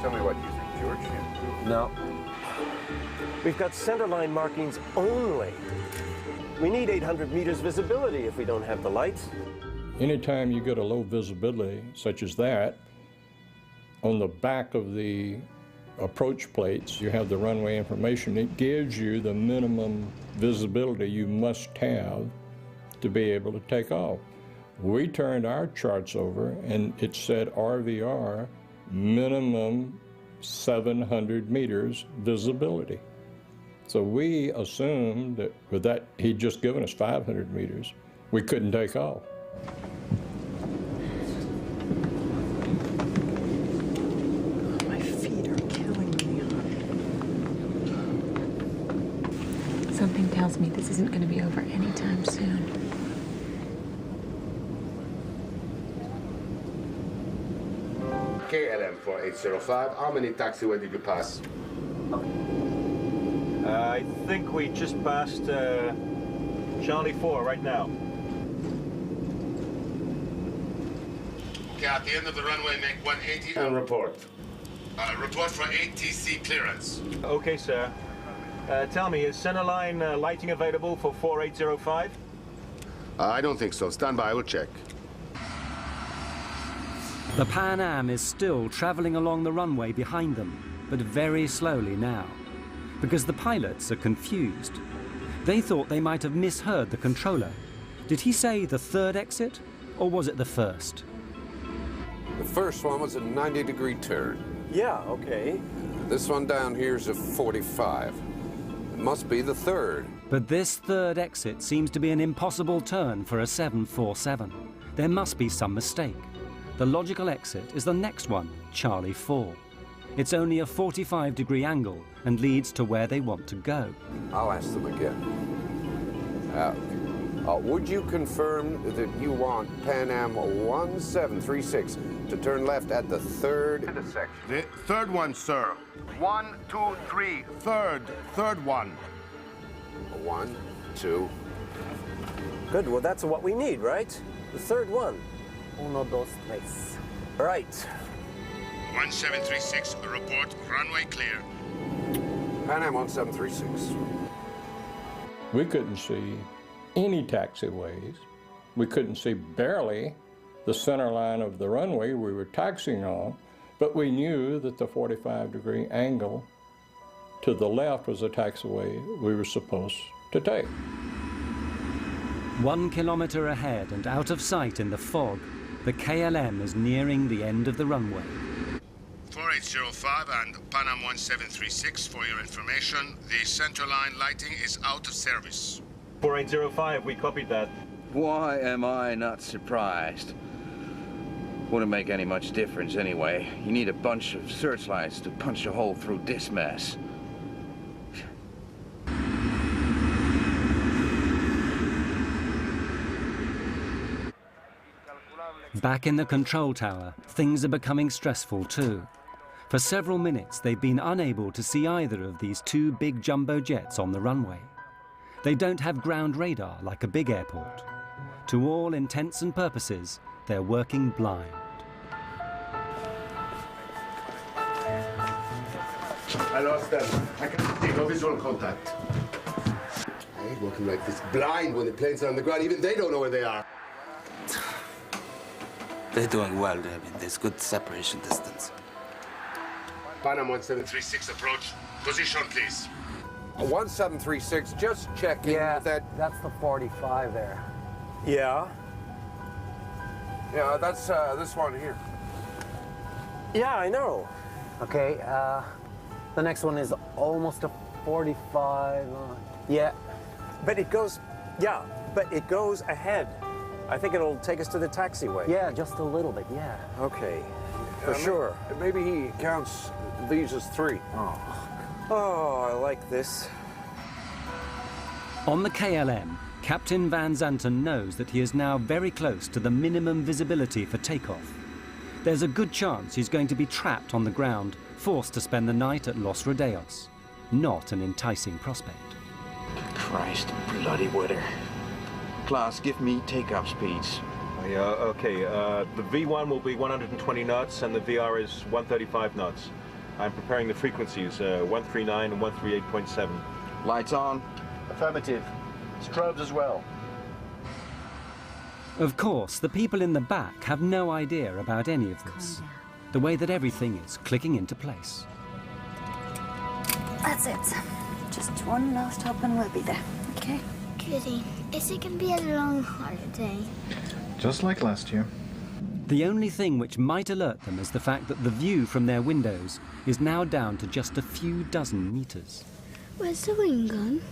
Speaker 3: Tell me what you think, George.
Speaker 26: No. We've got centerline markings only. We need 800 meters visibility if we don't have the lights.
Speaker 4: Anytime you get a low visibility, such as that, on the back of the approach plates, you have the runway information. It gives you the minimum visibility you must have to be able to take off. We turned our charts over and it said RVR, minimum 700 meters visibility. So we assumed that with that, he'd just given us 500 meters. We couldn't take off.
Speaker 6: My feet are killing me.
Speaker 23: Something tells me this isn't going to be over anytime soon.
Speaker 2: KLM 4805, how many taxiway did you pass?
Speaker 15: I think we just passed Charlie 4 right now.
Speaker 2: Okay, at the end of the runway, make 180 and report. Report for ATC clearance.
Speaker 15: Okay, sir. Tell me, is centerline lighting available for 4805?
Speaker 2: I don't think so. Stand by, I will check.
Speaker 1: The Pan Am is still traveling along the runway behind them, but very slowly now, because the pilots are confused. They thought they might have misheard the controller. Did he say the third exit, or was it the first?
Speaker 3: The first one was a 90-degree turn.
Speaker 26: Yeah, okay.
Speaker 3: This one down here is a 45. It must be the third.
Speaker 1: But this third exit seems to be an impossible turn for a 747. There must be some mistake. The logical exit is the next one, Charlie 4. It's only a 45-degree angle and leads to where they want to go.
Speaker 3: I'll ask them again. Would you confirm that you want Pan Am 1736 to turn left at the third intersection?
Speaker 2: The third one, sir.
Speaker 3: 1, 2, 3.
Speaker 2: Third one.
Speaker 3: 1, 2.
Speaker 26: Good, well that's what we need, right? The third one.
Speaker 8: Uno, dos, tres.
Speaker 26: Right.
Speaker 2: 1736, report runway clear.
Speaker 3: Pan Am 1736.
Speaker 4: We couldn't see any taxiways. We couldn't see barely the center line of the runway we were taxiing on, but we knew that the 45-degree angle to the left was the taxiway we were supposed to take.
Speaker 1: 1 kilometer ahead and out of sight in the fog, the KLM is nearing the end of the runway.
Speaker 2: 4805 and Pan Am 1736, for your information, the centerline lighting is out of service.
Speaker 15: 4805, we copied that.
Speaker 14: Why am I not surprised? Wouldn't make any much difference anyway. You need a bunch of searchlights to punch a hole through this mess.
Speaker 1: Back in the control tower, things are becoming stressful too. For several minutes, they've been unable to see either of these two big jumbo jets on the runway. They don't have ground radar like a big airport. To all intents and purposes, they're working blind.
Speaker 2: I lost them. I can't see, no visual contact. I hate working like this, blind when the planes are on the ground. Even they don't know where they are.
Speaker 11: They're doing well. I mean, there's good separation distance.
Speaker 2: Pan Am 1736 approach. Position, please.
Speaker 3: 1736, just checking that...
Speaker 8: That's the 45 there.
Speaker 26: Yeah?
Speaker 3: Yeah, that's this one here.
Speaker 26: Yeah, I know.
Speaker 8: Okay, the next one is almost a 45. Yeah.
Speaker 26: But it goes, but it goes ahead. I think it'll take us to the taxiway.
Speaker 8: Yeah, just a little bit, yeah.
Speaker 26: Okay, for sure.
Speaker 3: Maybe he counts these as 3.
Speaker 26: Oh, I like this.
Speaker 1: On the KLM, Captain Van Zanten knows that he is now very close to the minimum visibility for takeoff. There's a good chance he's going to be trapped on the ground, forced to spend the night at Los Rodeos. Not an enticing prospect.
Speaker 14: Christ, bloody weather. Klaus, give me takeoff speeds.
Speaker 15: Yeah, okay. The V1 will be 120 knots and the VR is 135 knots. I'm preparing the frequencies, 139 and 138.7.
Speaker 14: Lights on.
Speaker 8: Affirmative. Strobes as well.
Speaker 1: Of course, the people in the back have no idea about any of this. The way that everything is clicking into place.
Speaker 13: That's it. Just one last hop and we'll be there, okay?
Speaker 7: Goody. Is it going to be a long holiday?
Speaker 17: Just like last year.
Speaker 1: The only thing which might alert them is the fact that the view from their windows is now down to just a few dozen meters.
Speaker 7: Where's the wing gone?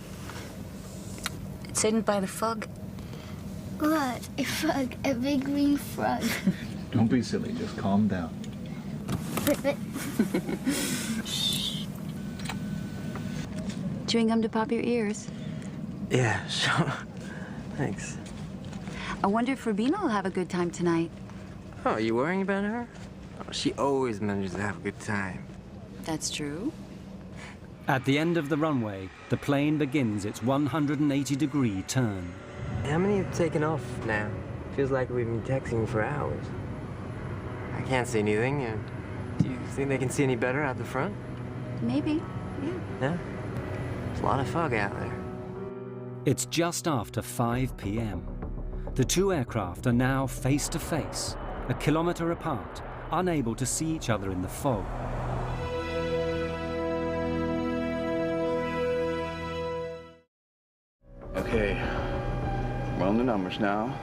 Speaker 13: It's hidden by the fog.
Speaker 7: What? A frog? A big green frog?
Speaker 17: Don't be silly, just calm down.
Speaker 23: Chewing gum to pop your ears.
Speaker 18: Yeah, sure. Thanks.
Speaker 23: I wonder if Rubina will have a good time tonight.
Speaker 18: Oh, are you worrying about her? Oh, she always manages to have a good time.
Speaker 23: That's true.
Speaker 1: At the end of the runway, the plane begins its 180-degree turn.
Speaker 18: How many have taken off now? Feels like we've been taxiing for hours. I can't see anything. Do you think they can see any better out the front?
Speaker 23: Maybe, yeah.
Speaker 18: Yeah? There's a lot of fog out there.
Speaker 1: It's just after 5 p.m. The two aircraft are now face to face, a kilometer apart, unable to see each other in the fog.
Speaker 14: Okay, we're on the numbers now.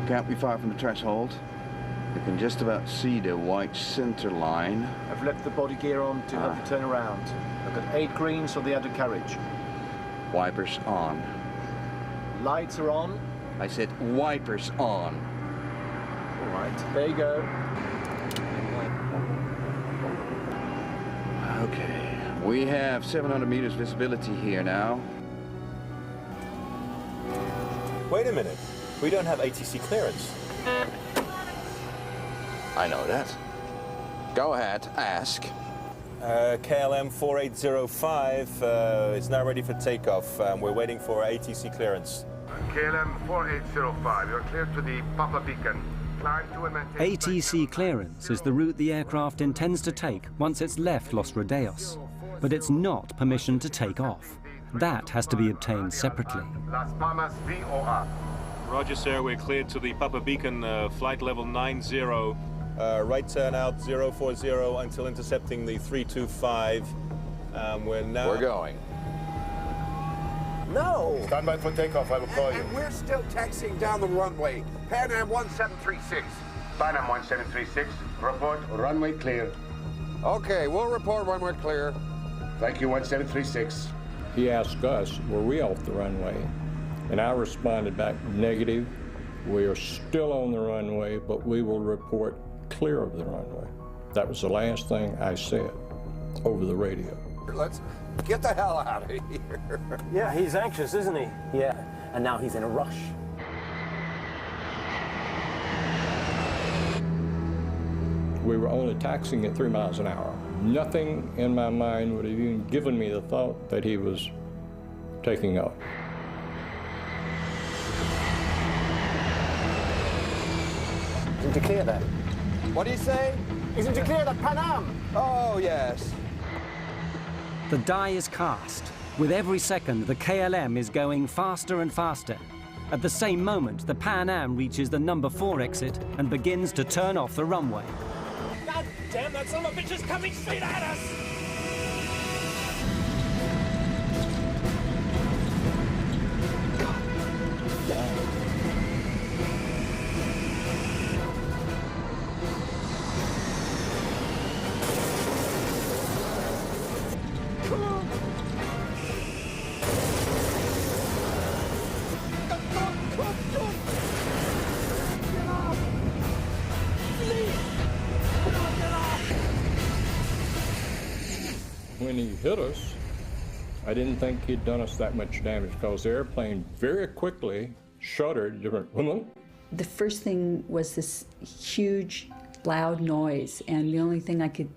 Speaker 14: Can't be far from the threshold. You can just about see the white center line.
Speaker 8: I've left the body gear on to help you turn around. I've got 8 greens for the undercarriage.
Speaker 14: Wipers on.
Speaker 8: Lights are on.
Speaker 14: I said wipers on.
Speaker 8: All right, there you go.
Speaker 14: Okay, we have 700 meters visibility here now.
Speaker 15: Wait a minute. We don't have ATC clearance.
Speaker 14: I know that. Go ahead, ask.
Speaker 15: KLM 4805 is now ready for takeoff. We're waiting for ATC clearance.
Speaker 2: KLM 4805, you're cleared to the Papa Beacon. Climb to and maintain...
Speaker 1: ATC clearance is the route the aircraft intends to take once it's left Los Rodeos. But it's not permission to take off. That has to be obtained separately.
Speaker 2: Las Palmas VOR.
Speaker 15: Roger, sir. We're cleared to the Papa Beacon, flight level 90. Right turn out 040 until intercepting the 325. We're
Speaker 3: going.
Speaker 26: No!
Speaker 2: Stand by for takeoff, I will call you.
Speaker 3: And we're still taxiing down the runway. Pan Am 1736.
Speaker 2: Pan Am 1736, report runway clear.
Speaker 3: Okay, we'll report when we're clear.
Speaker 2: Thank you, 1736.
Speaker 4: He asked us, were we off the runway? And I responded back, negative. We are still on the runway, but we will report clear of the runway. That was the last thing I said over the radio.
Speaker 3: Let's get the hell out of here.
Speaker 26: Yeah, he's anxious, isn't he? Yeah, and now he's in a rush.
Speaker 4: We were only taxiing at 3 miles an hour. Nothing in my mind would have even given me the thought that he was taking off.
Speaker 26: Isn't it clear then?
Speaker 3: What do you say?
Speaker 26: Isn't it clear that Pan Am?
Speaker 3: Oh, yes.
Speaker 1: The die is cast. With every second, the KLM is going faster and faster. At the same moment, the Pan Am reaches the number 4 exit and begins to turn off the runway.
Speaker 26: God damn, that son of a bitch is coming straight at us!
Speaker 4: When he hit us, I didn't think he'd done us that much damage because the airplane very quickly shuddered.
Speaker 6: The first thing was this huge, loud noise, and the only thing I could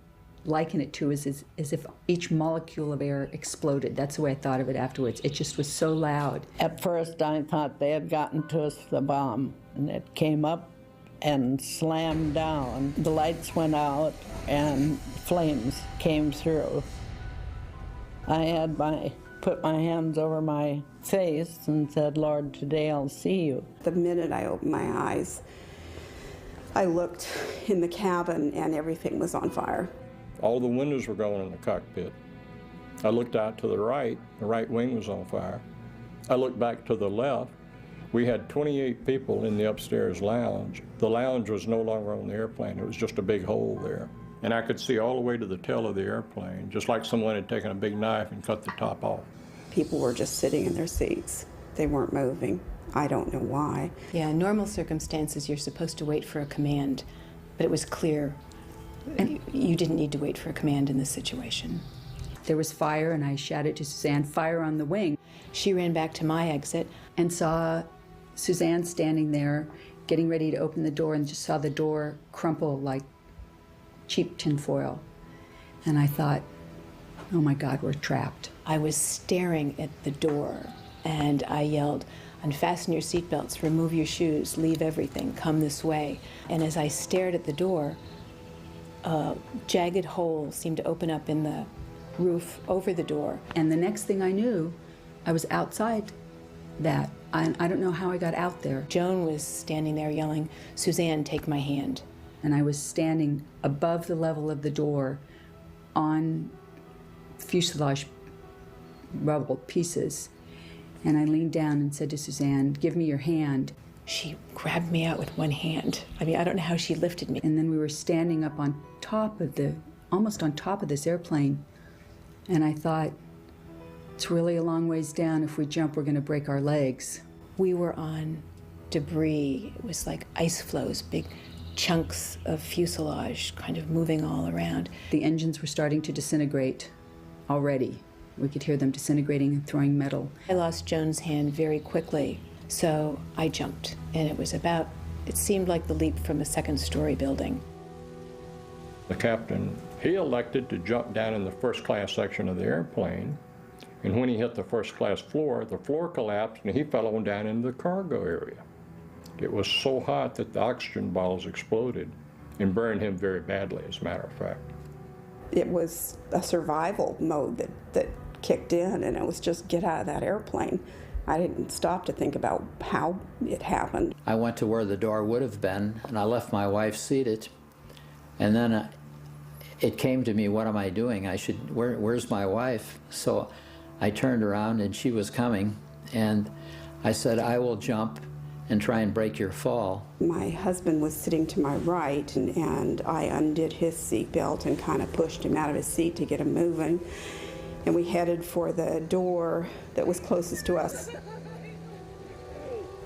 Speaker 6: liken it to is if each molecule of air exploded. That's the way I thought of it afterwards. It just was so loud.
Speaker 9: At first, I thought they had gotten to us the bomb, and it came up and slammed down. The lights went out, and flames came through. I had put my hands over my face and said, Lord, today I'll see you.
Speaker 12: The minute I opened my eyes, I looked in the cabin and everything was on fire.
Speaker 4: All the windows were going in the cockpit. I looked out to the right wing was on fire. I looked back to the left. We had 28 people in the upstairs lounge. The lounge was no longer on the airplane. It was just a big hole there. And I could see all the way to the tail of the airplane, just like someone had taken a big knife and cut the top off.
Speaker 12: People were just sitting in their seats. They weren't moving. I don't know why.
Speaker 19: Yeah, in normal circumstances, you're supposed to wait for a command, but it was clear and you didn't need to wait for a command in this situation.
Speaker 6: There was fire, and I shouted to Suzanne, fire on the wing.
Speaker 19: She ran back to my exit
Speaker 6: and saw Suzanne standing there, getting ready to open the door, and just saw the door crumple like cheap tinfoil. And I thought, oh my God, we're trapped.
Speaker 19: I was staring at the door, and I yelled, unfasten your seatbelts, remove your shoes, leave everything, come this way. And as I stared at the door, a jagged hole seemed to open up in the roof over the door.
Speaker 6: And the next thing I knew, I was outside that. I don't know how I got out there.
Speaker 19: Joan was standing there yelling, Suzanne, take my hand.
Speaker 6: And I was standing above the level of the door on fuselage rubble pieces. And I leaned down and said to Suzanne, give me your hand.
Speaker 19: She grabbed me out with one hand. I mean, I don't know how she lifted me.
Speaker 6: And then we were standing up on top of almost on top of this airplane. And I thought, it's really a long ways down. If we jump, we're going to break our legs.
Speaker 19: We were on debris. It was like ice flows, big chunks of fuselage kind of moving all around.
Speaker 6: The engines were starting to disintegrate already. We could hear them disintegrating and throwing metal.
Speaker 19: I lost Joan's hand very quickly, so I jumped. And it seemed like the leap from a second-story building.
Speaker 4: The captain He elected to jump down in the first class section of the airplane, and when he hit the first class floor, the floor collapsed and he fell on down into the cargo area. It was so hot that the oxygen bottles exploded and burned him very badly, as a matter of fact.
Speaker 12: It was a survival mode that kicked in, and it was just get out of that airplane. I didn't stop to think about how it happened.
Speaker 5: I went to where the door would have been, and I left my wife seated. And then it came to me, what am I doing? Where's my wife? So I turned around, and she was coming, and I said, I will jump and try and break your fall.
Speaker 12: My husband was sitting to my right, and I undid his seatbelt and kind of pushed him out of his seat to get him moving. And we headed for the door that was closest to us.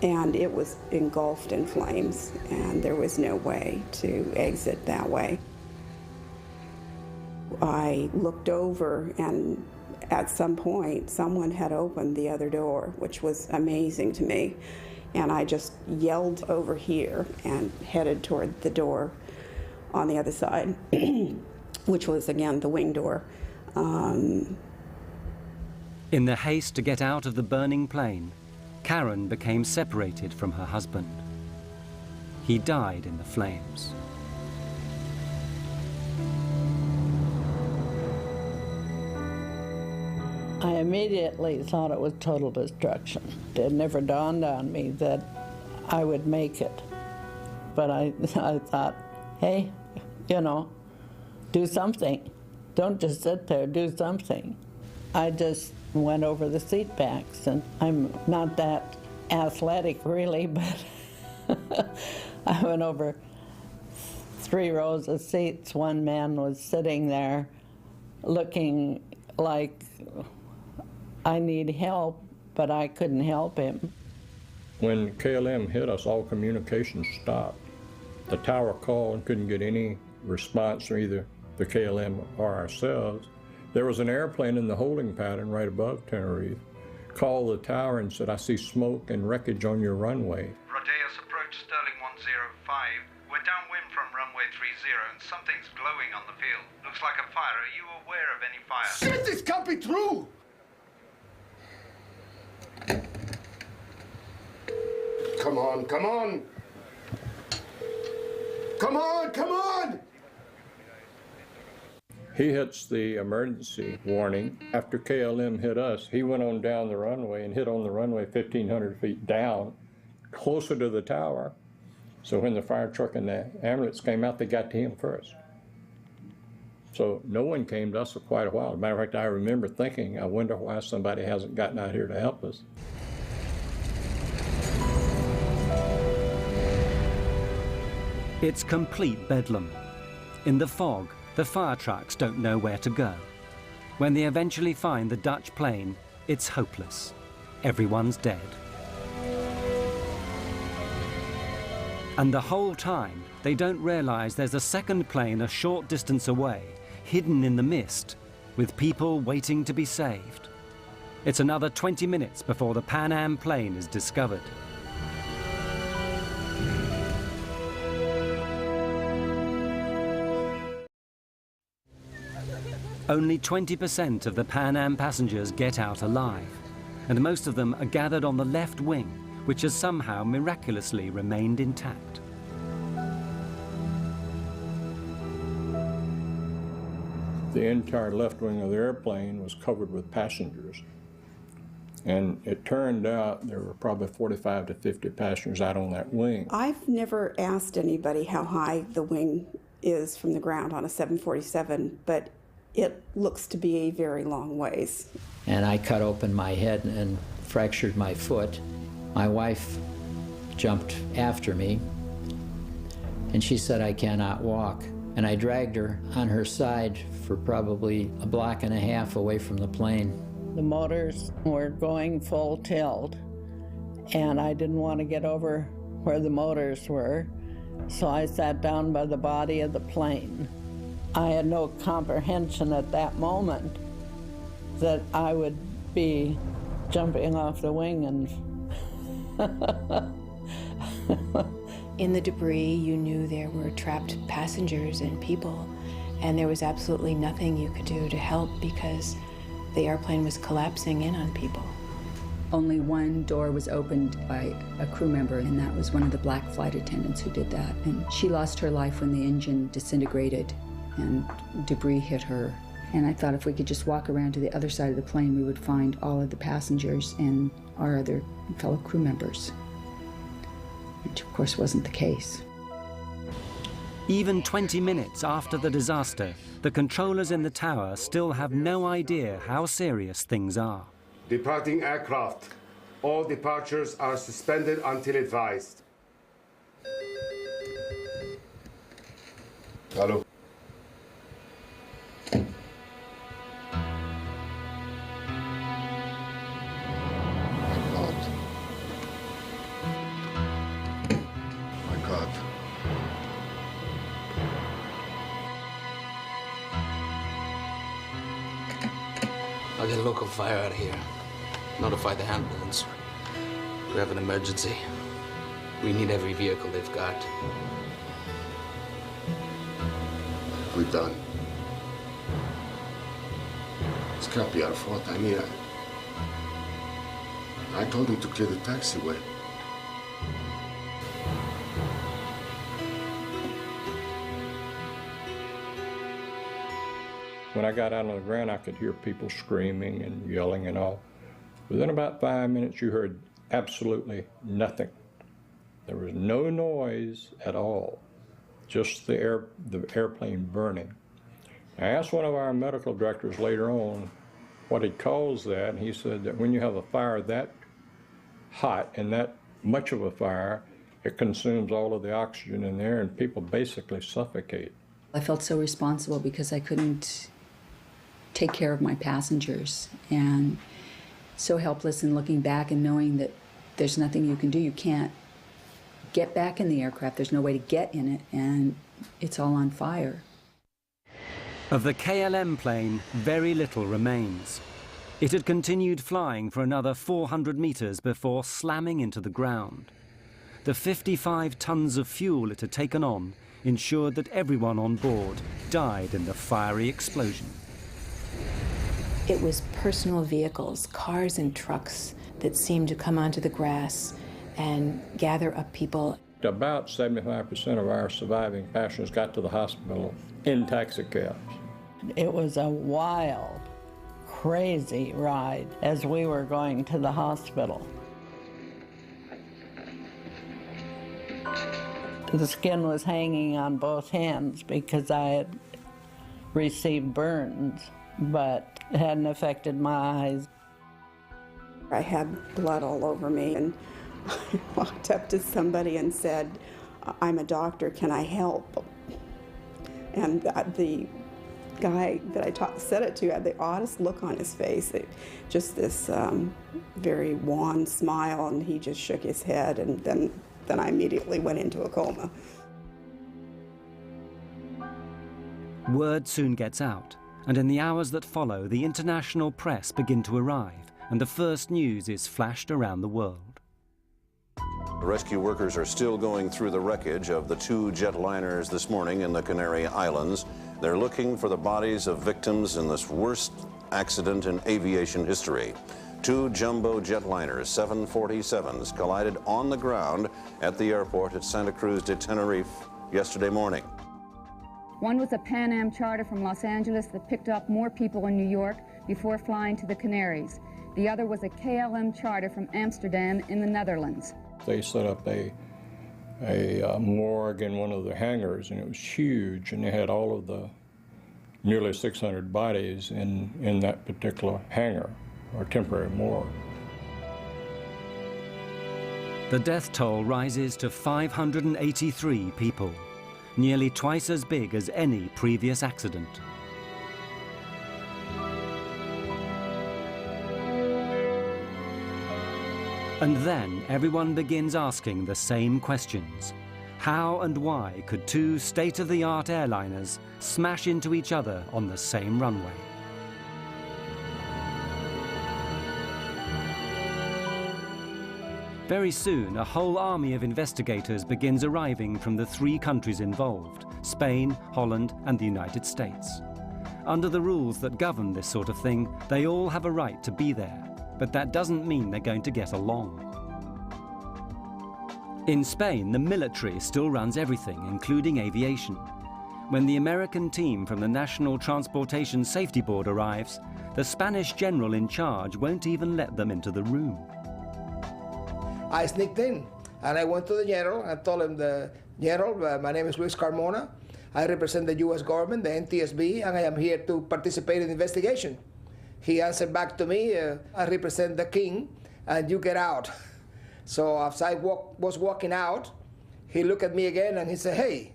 Speaker 12: And it was engulfed in flames, and there was no way to exit that way. I looked over, and at some point, someone had opened the other door, which was amazing to me. And I just yelled over here and headed toward the door on the other side, which was, again, the wing door.
Speaker 1: In the haste to get out of the burning plane, Karen became separated from her husband. He died in the flames.
Speaker 9: I immediately thought it was total destruction. It never dawned on me that I would make it. But I thought, hey, do something. Don't just sit there, do something. I just went over the seat backs, and I'm not that athletic really, but I went over 3 rows of seats. One man was sitting there looking like I need help, but I couldn't help him.
Speaker 4: When KLM hit us, all communication stopped. The tower called and couldn't get any response from either the KLM or ourselves. There was an airplane in the holding pattern right above Tenerife. Called the tower and said, I see smoke and wreckage on your runway.
Speaker 20: Rodeos approach Sterling 105. We're downwind from runway 30 and something's glowing on the field. Looks like a fire. Are you aware of any fire?
Speaker 2: Shit, this can't be true! Come on, come on! Come on, come on!
Speaker 4: He hits the emergency warning. After KLM hit us, he went on down the runway and hit on the runway 1,500 feet down, closer to the tower. So when the fire truck and the ambulance came out, they got to him first. So no one came to us for quite a while. As a matter of fact, I remember thinking, I wonder why somebody hasn't gotten out here to help us.
Speaker 1: It's complete bedlam. In the fog, the fire trucks don't know where to go. When they eventually find the Dutch plane, it's hopeless. Everyone's dead. And the whole time, they don't realize there's a second plane a short distance away, hidden in the mist, with people waiting to be saved. It's another 20 minutes before the Pan Am plane is discovered. Only 20% of the Pan Am passengers get out alive, and most of them are gathered on the left wing, which has somehow miraculously remained intact.
Speaker 4: The entire left wing of the airplane was covered with passengers. And it turned out there were probably 45 to 50 passengers out on that wing.
Speaker 12: I've never asked anybody how high the wing is from the ground on a 747, but it looks to be a very long ways.
Speaker 5: And I cut open my head and fractured my foot. My wife jumped after me, and she said, I cannot walk. And I dragged her on her side for probably a block and a half away from the plane.
Speaker 9: The motors were going full tilt, and I didn't want to get over where the motors were, so I sat down by the body of the plane. I had no comprehension at that moment that I would be jumping off the wing and
Speaker 19: In the debris, you knew there were trapped passengers and people, and there was absolutely nothing you could do to help because the airplane was collapsing in on people.
Speaker 6: Only one door was opened by a crew member, and that was one of the black flight attendants who did that. And she lost her life when the engine disintegrated and debris hit her. And I thought if we could just walk around to the other side of the plane, we would find all of the passengers and our other fellow crew members, which of course wasn't the case.
Speaker 1: Even 20 minutes after the disaster, the controllers in the tower still have no idea how serious things are.
Speaker 2: Departing aircraft. All departures are suspended until advised. Hello. My God.
Speaker 11: I'll get a local fire out of here. Notify the ambulance. We have an emergency. We need every vehicle they've got.
Speaker 2: We're done. This can't be our fault. I mean, I told him to clear the taxiway.
Speaker 4: When I got out on the ground, I could hear people screaming and yelling and all. Within about 5 minutes, you heard absolutely nothing. There was no noise at all, just the airplane burning. I asked one of our medical directors later on what he calls that, and he said that when you have a fire that hot and that much of a fire, it consumes all of the oxygen in there and people basically suffocate.
Speaker 6: I felt so responsible because I couldn't take care of my passengers, and so helpless in looking back and knowing that there's nothing you can do. You can't get back in the aircraft. There's no way to get in it, and it's all on fire.
Speaker 1: Of the KLM plane, very little remains. It had continued flying for another 400 meters before slamming into the ground. The 55 tons of fuel it had taken on ensured that everyone on board died in the fiery explosion.
Speaker 19: It was personal vehicles, cars and trucks that seemed to come onto the grass and gather up people.
Speaker 4: About 75% of our surviving passengers got to the hospital in taxicabs.
Speaker 9: It was a wild, crazy ride as we were going to the hospital. The skin was hanging on both hands because I had received burns, but it hadn't affected my eyes.
Speaker 12: I had blood all over me, and I walked up to somebody and said, "I'm a doctor, can I help?" And the guy that I said it to had the oddest look on his face, just this very wan smile, and he just shook his head, and then I immediately went into a coma.
Speaker 1: Word soon gets out, and in the hours that follow, the international press begin to arrive, and the first news is flashed around the world.
Speaker 10: Rescue workers are still going through the wreckage of the 2 jetliners this morning in the Canary Islands. They're looking for the bodies of victims in this worst accident in aviation history. 2 jumbo jetliners, 747s, collided on the ground at the airport at Santa Cruz de Tenerife yesterday morning.
Speaker 16: One was a Pan Am charter from Los Angeles that picked up more people in New York before flying to the Canaries. The other was a KLM charter from Amsterdam in the Netherlands.
Speaker 4: They set up a morgue in one of the hangars, and it was huge, and they had all of the nearly 600 bodies in that particular hangar, or temporary morgue.
Speaker 1: The death toll rises to 583 people, nearly twice as big as any previous accident. And then everyone begins asking the same questions. How and why could 2 state-of-the-art airliners smash into each other on the same runway? Very soon, a whole army of investigators begins arriving from the 3 countries involved: Spain, Holland, and the United States. Under the rules that govern this sort of thing, they all have a right to be there, but that doesn't mean they're going to get along. In Spain, the military still runs everything, including aviation. When the American team from the National Transportation Safety Board arrives, the Spanish general in charge won't even let them into the room.
Speaker 7: I sneaked in, and I went to the general and told him, the general, my name is Luis Carmona. I represent the U.S. government, the NTSB, and I am here to participate in the investigation. He answered back to me, I represent the king, and you get out. So as I was walking out, he looked at me again and he said, hey,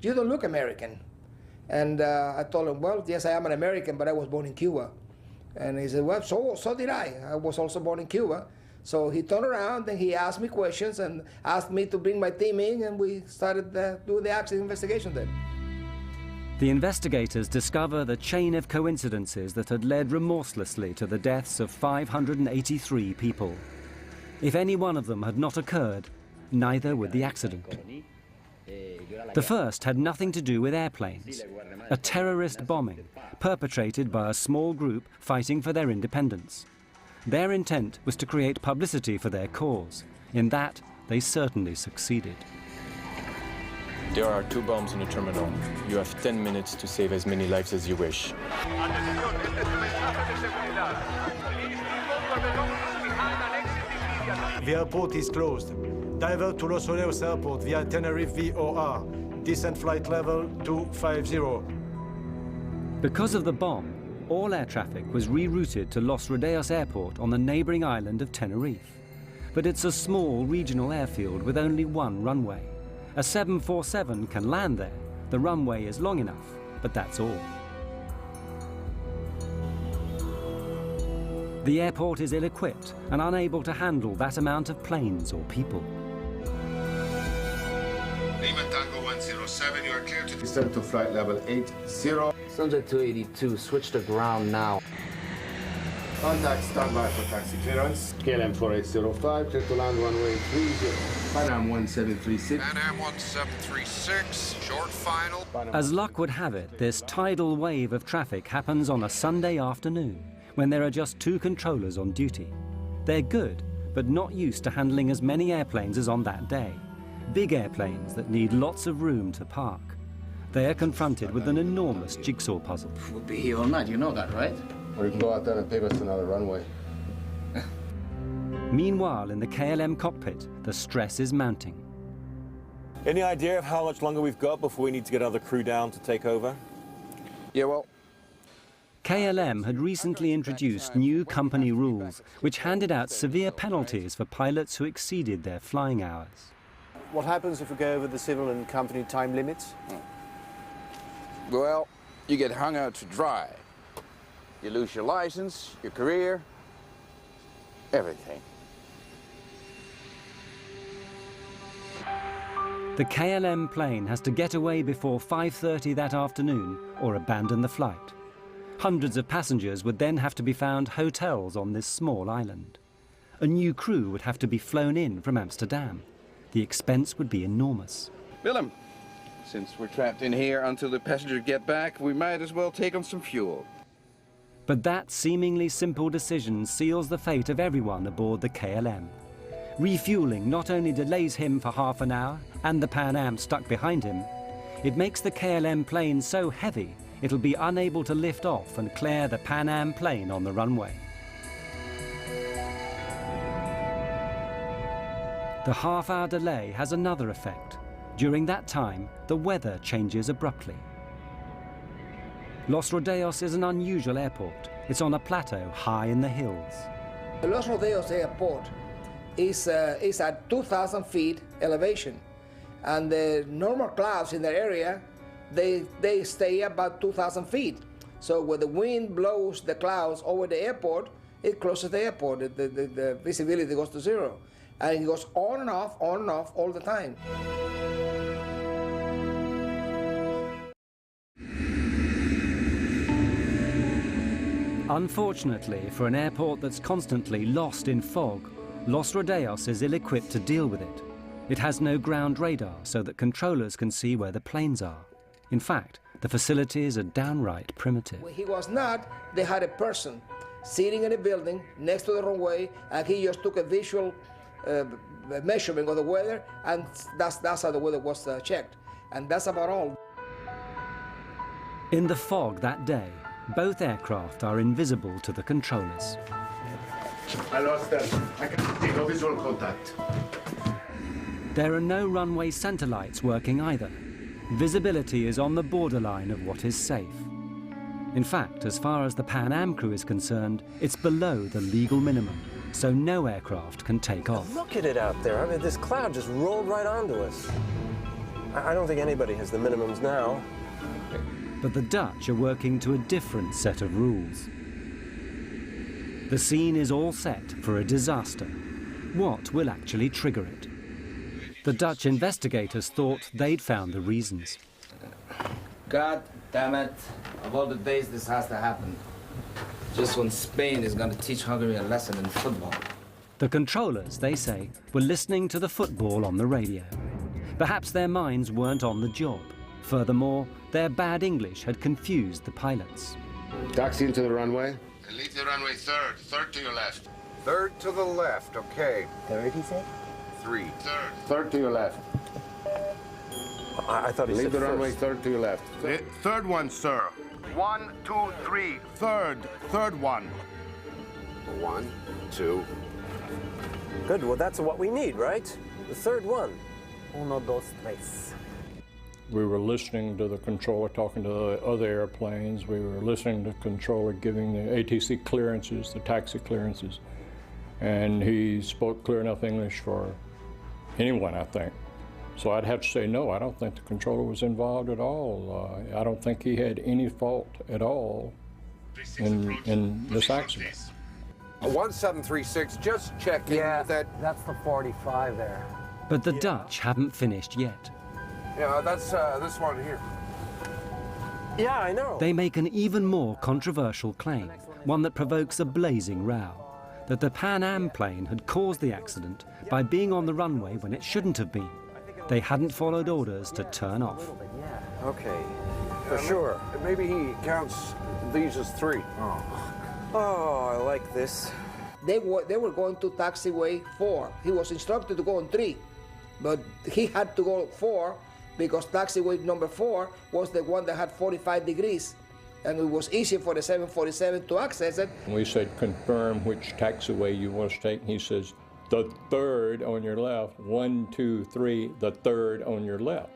Speaker 7: you don't look American. And I told him, well, yes, I am an American, but I was born in Cuba. And he said, well, so did I. I was also born in Cuba. So he turned around and he asked me questions and asked me to bring my team in, and we started doing the accident investigation then.
Speaker 1: The investigators discover the chain of coincidences that had led remorselessly to the deaths of 583 people. If any one of them had not occurred, neither would the accident. The first had nothing to do with airplanes, a terrorist bombing perpetrated by a small group fighting for their independence. Their intent was to create publicity for their cause. In that, they certainly succeeded.
Speaker 13: There are 2 bombs in the terminal. You have 10 minutes to save as many lives as you wish.
Speaker 21: The airport is closed. Divert to Los Rodeos Airport via Tenerife VOR. Descent flight level 250.
Speaker 1: Because of the bomb, all air traffic was rerouted to Los Rodeos Airport on the neighboring island of Tenerife. But it's a small regional airfield with only 1 runway. A 747 can land there. The runway is long enough, but that's all. The airport is ill-equipped and unable to handle that amount of planes or people.
Speaker 2: Lima Tango 107, you are clear to descend to flight level 80.
Speaker 11: Subject 282, switch to ground now.
Speaker 2: Contact standby for taxi clearance. KLM 4805, clear to land runway 30. Pan Am 1736.
Speaker 3: Pan Am 1736, short final.
Speaker 1: As luck would have it, this tidal wave of traffic happens on a Sunday afternoon, when there are just 2 controllers on duty. They're good, but not used to handling as many airplanes as on that day. Big airplanes that need lots of room to park. They are confronted with an enormous jigsaw puzzle.
Speaker 11: We'll be here all night, you know that, right?
Speaker 2: Or you can go out there and pave us another runway.
Speaker 1: Meanwhile, in the KLM cockpit, the stress is mounting.
Speaker 15: Any idea of how much longer we've got before we need to get other crew down to take over?
Speaker 14: Yeah, well,
Speaker 1: KLM had recently introduced new company rules which handed out severe penalties for pilots who exceeded their flying hours.
Speaker 8: What happens if we go over the civil and company time limits?
Speaker 14: well, you get hung out to dry. You lose your license, your career, everything.
Speaker 1: The KLM plane has to get away before 5:30 that afternoon or abandon the flight. Hundreds of passengers would then have to be found hotels on this small island. A new crew would have to be flown in from Amsterdam. The expense would be enormous.
Speaker 14: Willem, since we're trapped in here until the passengers get back, we might as well take on some fuel.
Speaker 1: But that seemingly simple decision seals the fate of everyone aboard the KLM. Refueling not only delays him for half an hour and the Pan Am stuck behind him, it makes the KLM plane so heavy it'll be unable to lift off and clear the Pan Am plane on the runway. The half-hour delay has another effect. During that time, the weather changes abruptly. Los Rodeos is an unusual airport. It's on a plateau high in the hills.
Speaker 7: Los Rodeos Airport is at 2,000 feet elevation, and the normal clouds in the area, they stay about 2,000 feet. So when the wind blows the clouds over the airport, it closes the airport. The visibility goes to 0. And it goes on and off all the time.
Speaker 1: Unfortunately, for an airport that's constantly lost in fog, Los Rodeos is ill-equipped to deal with it. It has no ground radar so that controllers can see where the planes are. In fact, the facilities are downright primitive.
Speaker 7: When he was not, they had a person sitting in a building next to the runway, and he just took a visual measurement of the weather, and that's how the weather was checked. And that's about all.
Speaker 1: In the fog that day, both aircraft are invisible to the controllers.
Speaker 2: I lost them. I can't see no visual contact.
Speaker 1: There are no runway center lights working either. Visibility is on the borderline of what is safe. In fact, as far as the Pan Am crew is concerned, it's below the legal minimum, so no aircraft can take off.
Speaker 26: Look at it out there. I mean, this cloud just rolled right onto us. I don't think anybody has the minimums now.
Speaker 1: But the Dutch are working to a different set of rules. The scene is all set for a disaster. What will actually trigger it? The Dutch investigators thought they'd found the reasons.
Speaker 11: God damn it. Of all the days this has to happen. Just when Spain is going to teach Hungary a lesson in football.
Speaker 1: The controllers, they say, were listening to the football on the radio. Perhaps their minds weren't on the job. Furthermore, their bad English had confused the pilots.
Speaker 2: Taxi into the runway.
Speaker 3: And leave the runway third to your left. Third to the left, okay.
Speaker 8: Third, he said?
Speaker 3: 3.
Speaker 2: Third to your left.
Speaker 26: I thought he
Speaker 2: said
Speaker 26: said
Speaker 2: leave the
Speaker 26: first.
Speaker 2: runway third to your left.
Speaker 3: Third one, sir. 1, 2, 3. Third one. 1, 2.
Speaker 26: Good, well that's what we need, right? The third one.
Speaker 8: Uno, dos, tres.
Speaker 4: We were listening to the controller talking to the other airplanes. We were listening to the controller giving the ATC clearances, the taxi clearances. And he spoke clear enough English for anyone, I think. So I'd have to say no, I don't think the controller was involved at all. I don't think he had any fault at all in this accident.
Speaker 3: 1736, just checking that.
Speaker 8: That's the 45 there.
Speaker 1: But the Dutch haven't finished yet.
Speaker 3: Yeah, that's this one here.
Speaker 26: Yeah, I know.
Speaker 1: They make an even more controversial claim, one that provokes a blazing row, that the Pan Am plane had caused the accident by being on the runway when it shouldn't have been. They hadn't followed orders to turn off.
Speaker 26: Okay, for sure.
Speaker 3: Maybe he counts these as 3.
Speaker 26: Oh, I like this.
Speaker 7: They were going to taxiway 4. He was instructed to go on 3, but he had to go 4 because taxiway number 4 was the one that had 45 degrees, and it was easy for the 747 to access it.
Speaker 4: We said, confirm which taxiway you want to take, and he says, the third on your left, 1, 2, 3, the third on your left.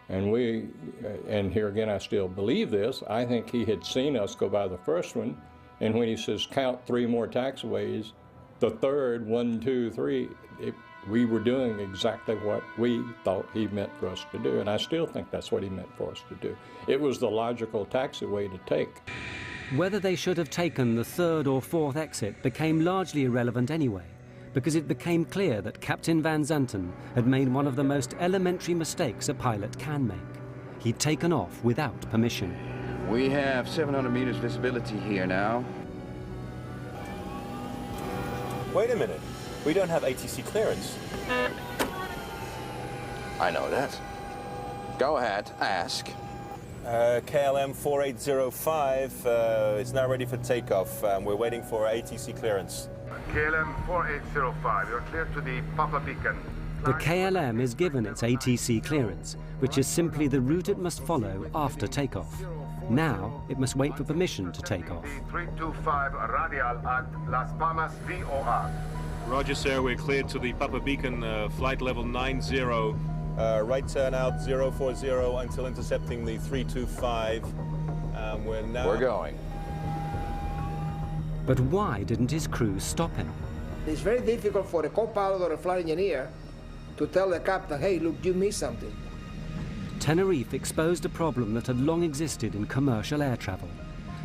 Speaker 4: And here again, I still believe this. I think he had seen us go by the first one, and when he says count 3 more taxiways, the third, 1, 2, 3, we were doing exactly what we thought he meant for us to do, and I still think that's what he meant for us to do. It was the logical taxiway to take.
Speaker 1: Whether they should have taken the 3rd or 4th exit became largely irrelevant anyway, because it became clear that Captain Van Zanten had made one of the most elementary mistakes a pilot can make. He'd taken off without permission.
Speaker 14: We have 700 meters visibility here now.
Speaker 15: Wait a minute. We don't have ATC clearance.
Speaker 14: I know that. Go ahead, ask.
Speaker 15: KLM 4805 is now ready for takeoff. We're waiting for ATC clearance.
Speaker 2: KLM 4805, you're clear to the Papa Beacon.
Speaker 1: The KLM is given its ATC clearance, which is simply the route it must follow after takeoff. Now, it must wait for permission to take off.
Speaker 2: 325 radial at Las Palmas VOR.
Speaker 15: Roger, sir. We're cleared to the Papa Beacon, flight level 90. Right turn out 040 until intercepting the 325. We're
Speaker 14: going.
Speaker 1: But why didn't his crew stop him?
Speaker 7: It's very difficult for a co-pilot or a flight engineer to tell the captain, hey, look, you missed something.
Speaker 1: Tenerife exposed a problem that had long existed in commercial air travel.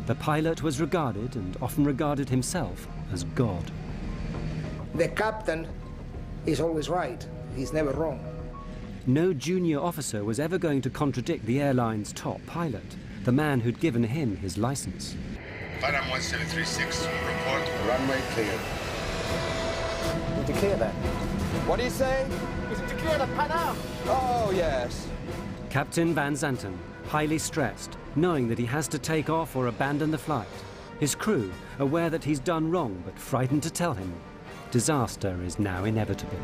Speaker 1: The pilot was regarded, and often regarded himself, as God.
Speaker 7: The captain is always right. He's never wrong.
Speaker 1: No junior officer was ever going to contradict the airline's top pilot, the man who'd given him his license.
Speaker 2: Pan Am 1736, report runway clear.
Speaker 26: to clear that.
Speaker 14: What do you say?
Speaker 26: Is it to clear the Pan Am?
Speaker 14: Oh, yes.
Speaker 1: Captain Van Zanten, highly stressed, knowing that he has to take off or abandon the flight. His crew, aware that he's done wrong but frightened to tell him. Disaster is now inevitable.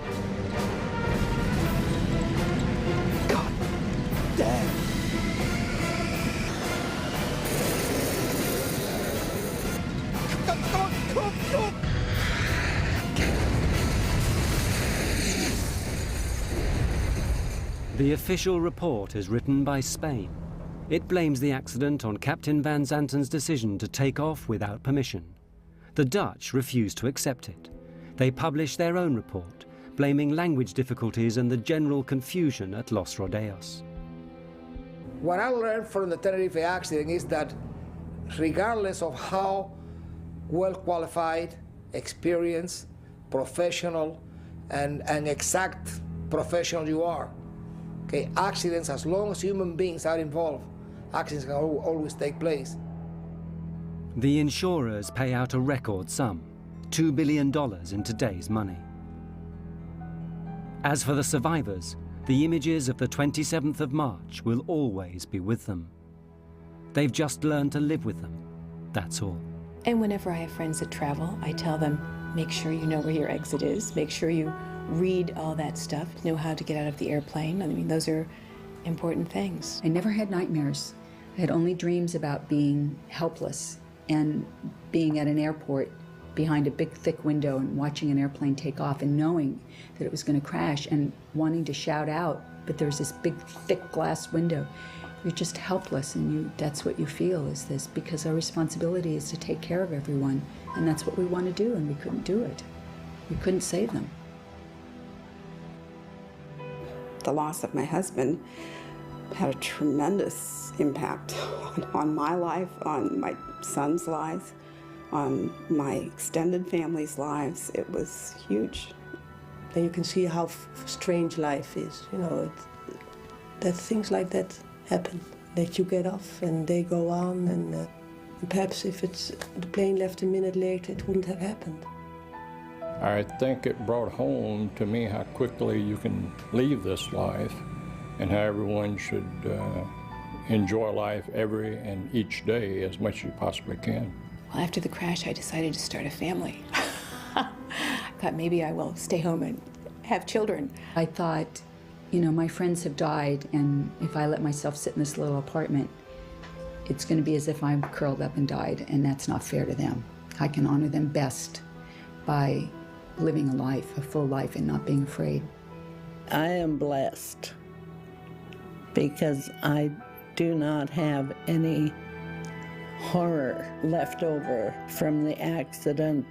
Speaker 26: God damn. Come.
Speaker 1: The official report is written by Spain. It blames the accident on Captain Van Zanten's decision to take off without permission. The Dutch refuse to accept it. They publish their own report, blaming language difficulties and the general confusion at Los Rodeos.
Speaker 7: What I learned from the Tenerife accident is that regardless of how well qualified, experienced, professional, and exact professional you are, okay, accidents, as long as human beings are involved, accidents can always take place.
Speaker 1: The insurers pay out a record sum, $2 billion in today's money. As for the survivors, the images of the 27th of March will always be with them. They've just learned to live with them, that's all.
Speaker 19: And whenever I have friends that travel, I tell them, make sure you know where your exit is, make sure you read all that stuff, know how to get out of the airplane. I mean, those are important things.
Speaker 6: I never had nightmares. I had only dreams about being helpless and being at an airport behind a big, thick window and watching an airplane take off and knowing that it was going to crash and wanting to shout out, but there's this big, thick glass window. You're just helpless, and that's what you feel, is this, because our responsibility is to take care of everyone, and that's what we want to do, and we couldn't do it. We couldn't save them.
Speaker 12: The loss of my husband had a tremendous impact on my life, on my son's lives, on my extended family's lives. It was huge.
Speaker 17: Then you can see how strange life is, you know, that things like that happen, that you get off and they go on, and perhaps if the plane left a minute later, it wouldn't have happened.
Speaker 4: I think it brought home to me how quickly you can leave this life and how everyone should enjoy life every and each day as much as you possibly can.
Speaker 19: Well, after the crash, I decided to start a family. I thought maybe I will stay home and have children.
Speaker 6: I thought, you know, my friends have died, and if I let myself sit in this little apartment, it's going to be as if I'm curled up and died, and that's not fair to them. I can honor them best by living a life, a full life, and not being afraid.
Speaker 9: I am blessed because I do not have any horror left over from the accident.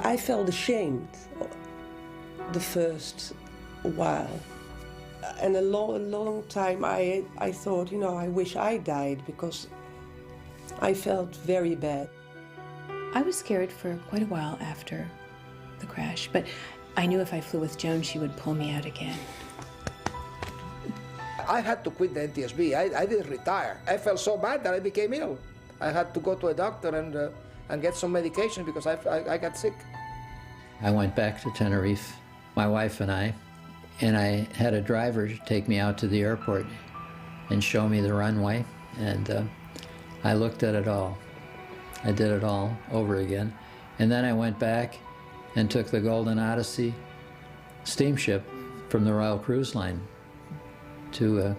Speaker 17: I felt ashamed the first while. And a long time I thought, you know, I wish I died, because I felt very bad.
Speaker 19: I was scared for quite a while after the crash, but I knew if I flew with Joan, she would pull me out again.
Speaker 7: I had to quit the NTSB. I didn't retire. I felt so bad that I became ill. I had to go to a doctor and get some medication because I got sick.
Speaker 5: I went back to Tenerife, my wife and I had a driver take me out to the airport and show me the runway, and I looked at it all. I did it all over again. And then I went back and took the Golden Odyssey steamship from the Royal Cruise Line to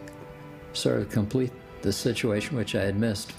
Speaker 5: sort of complete the situation which I had missed.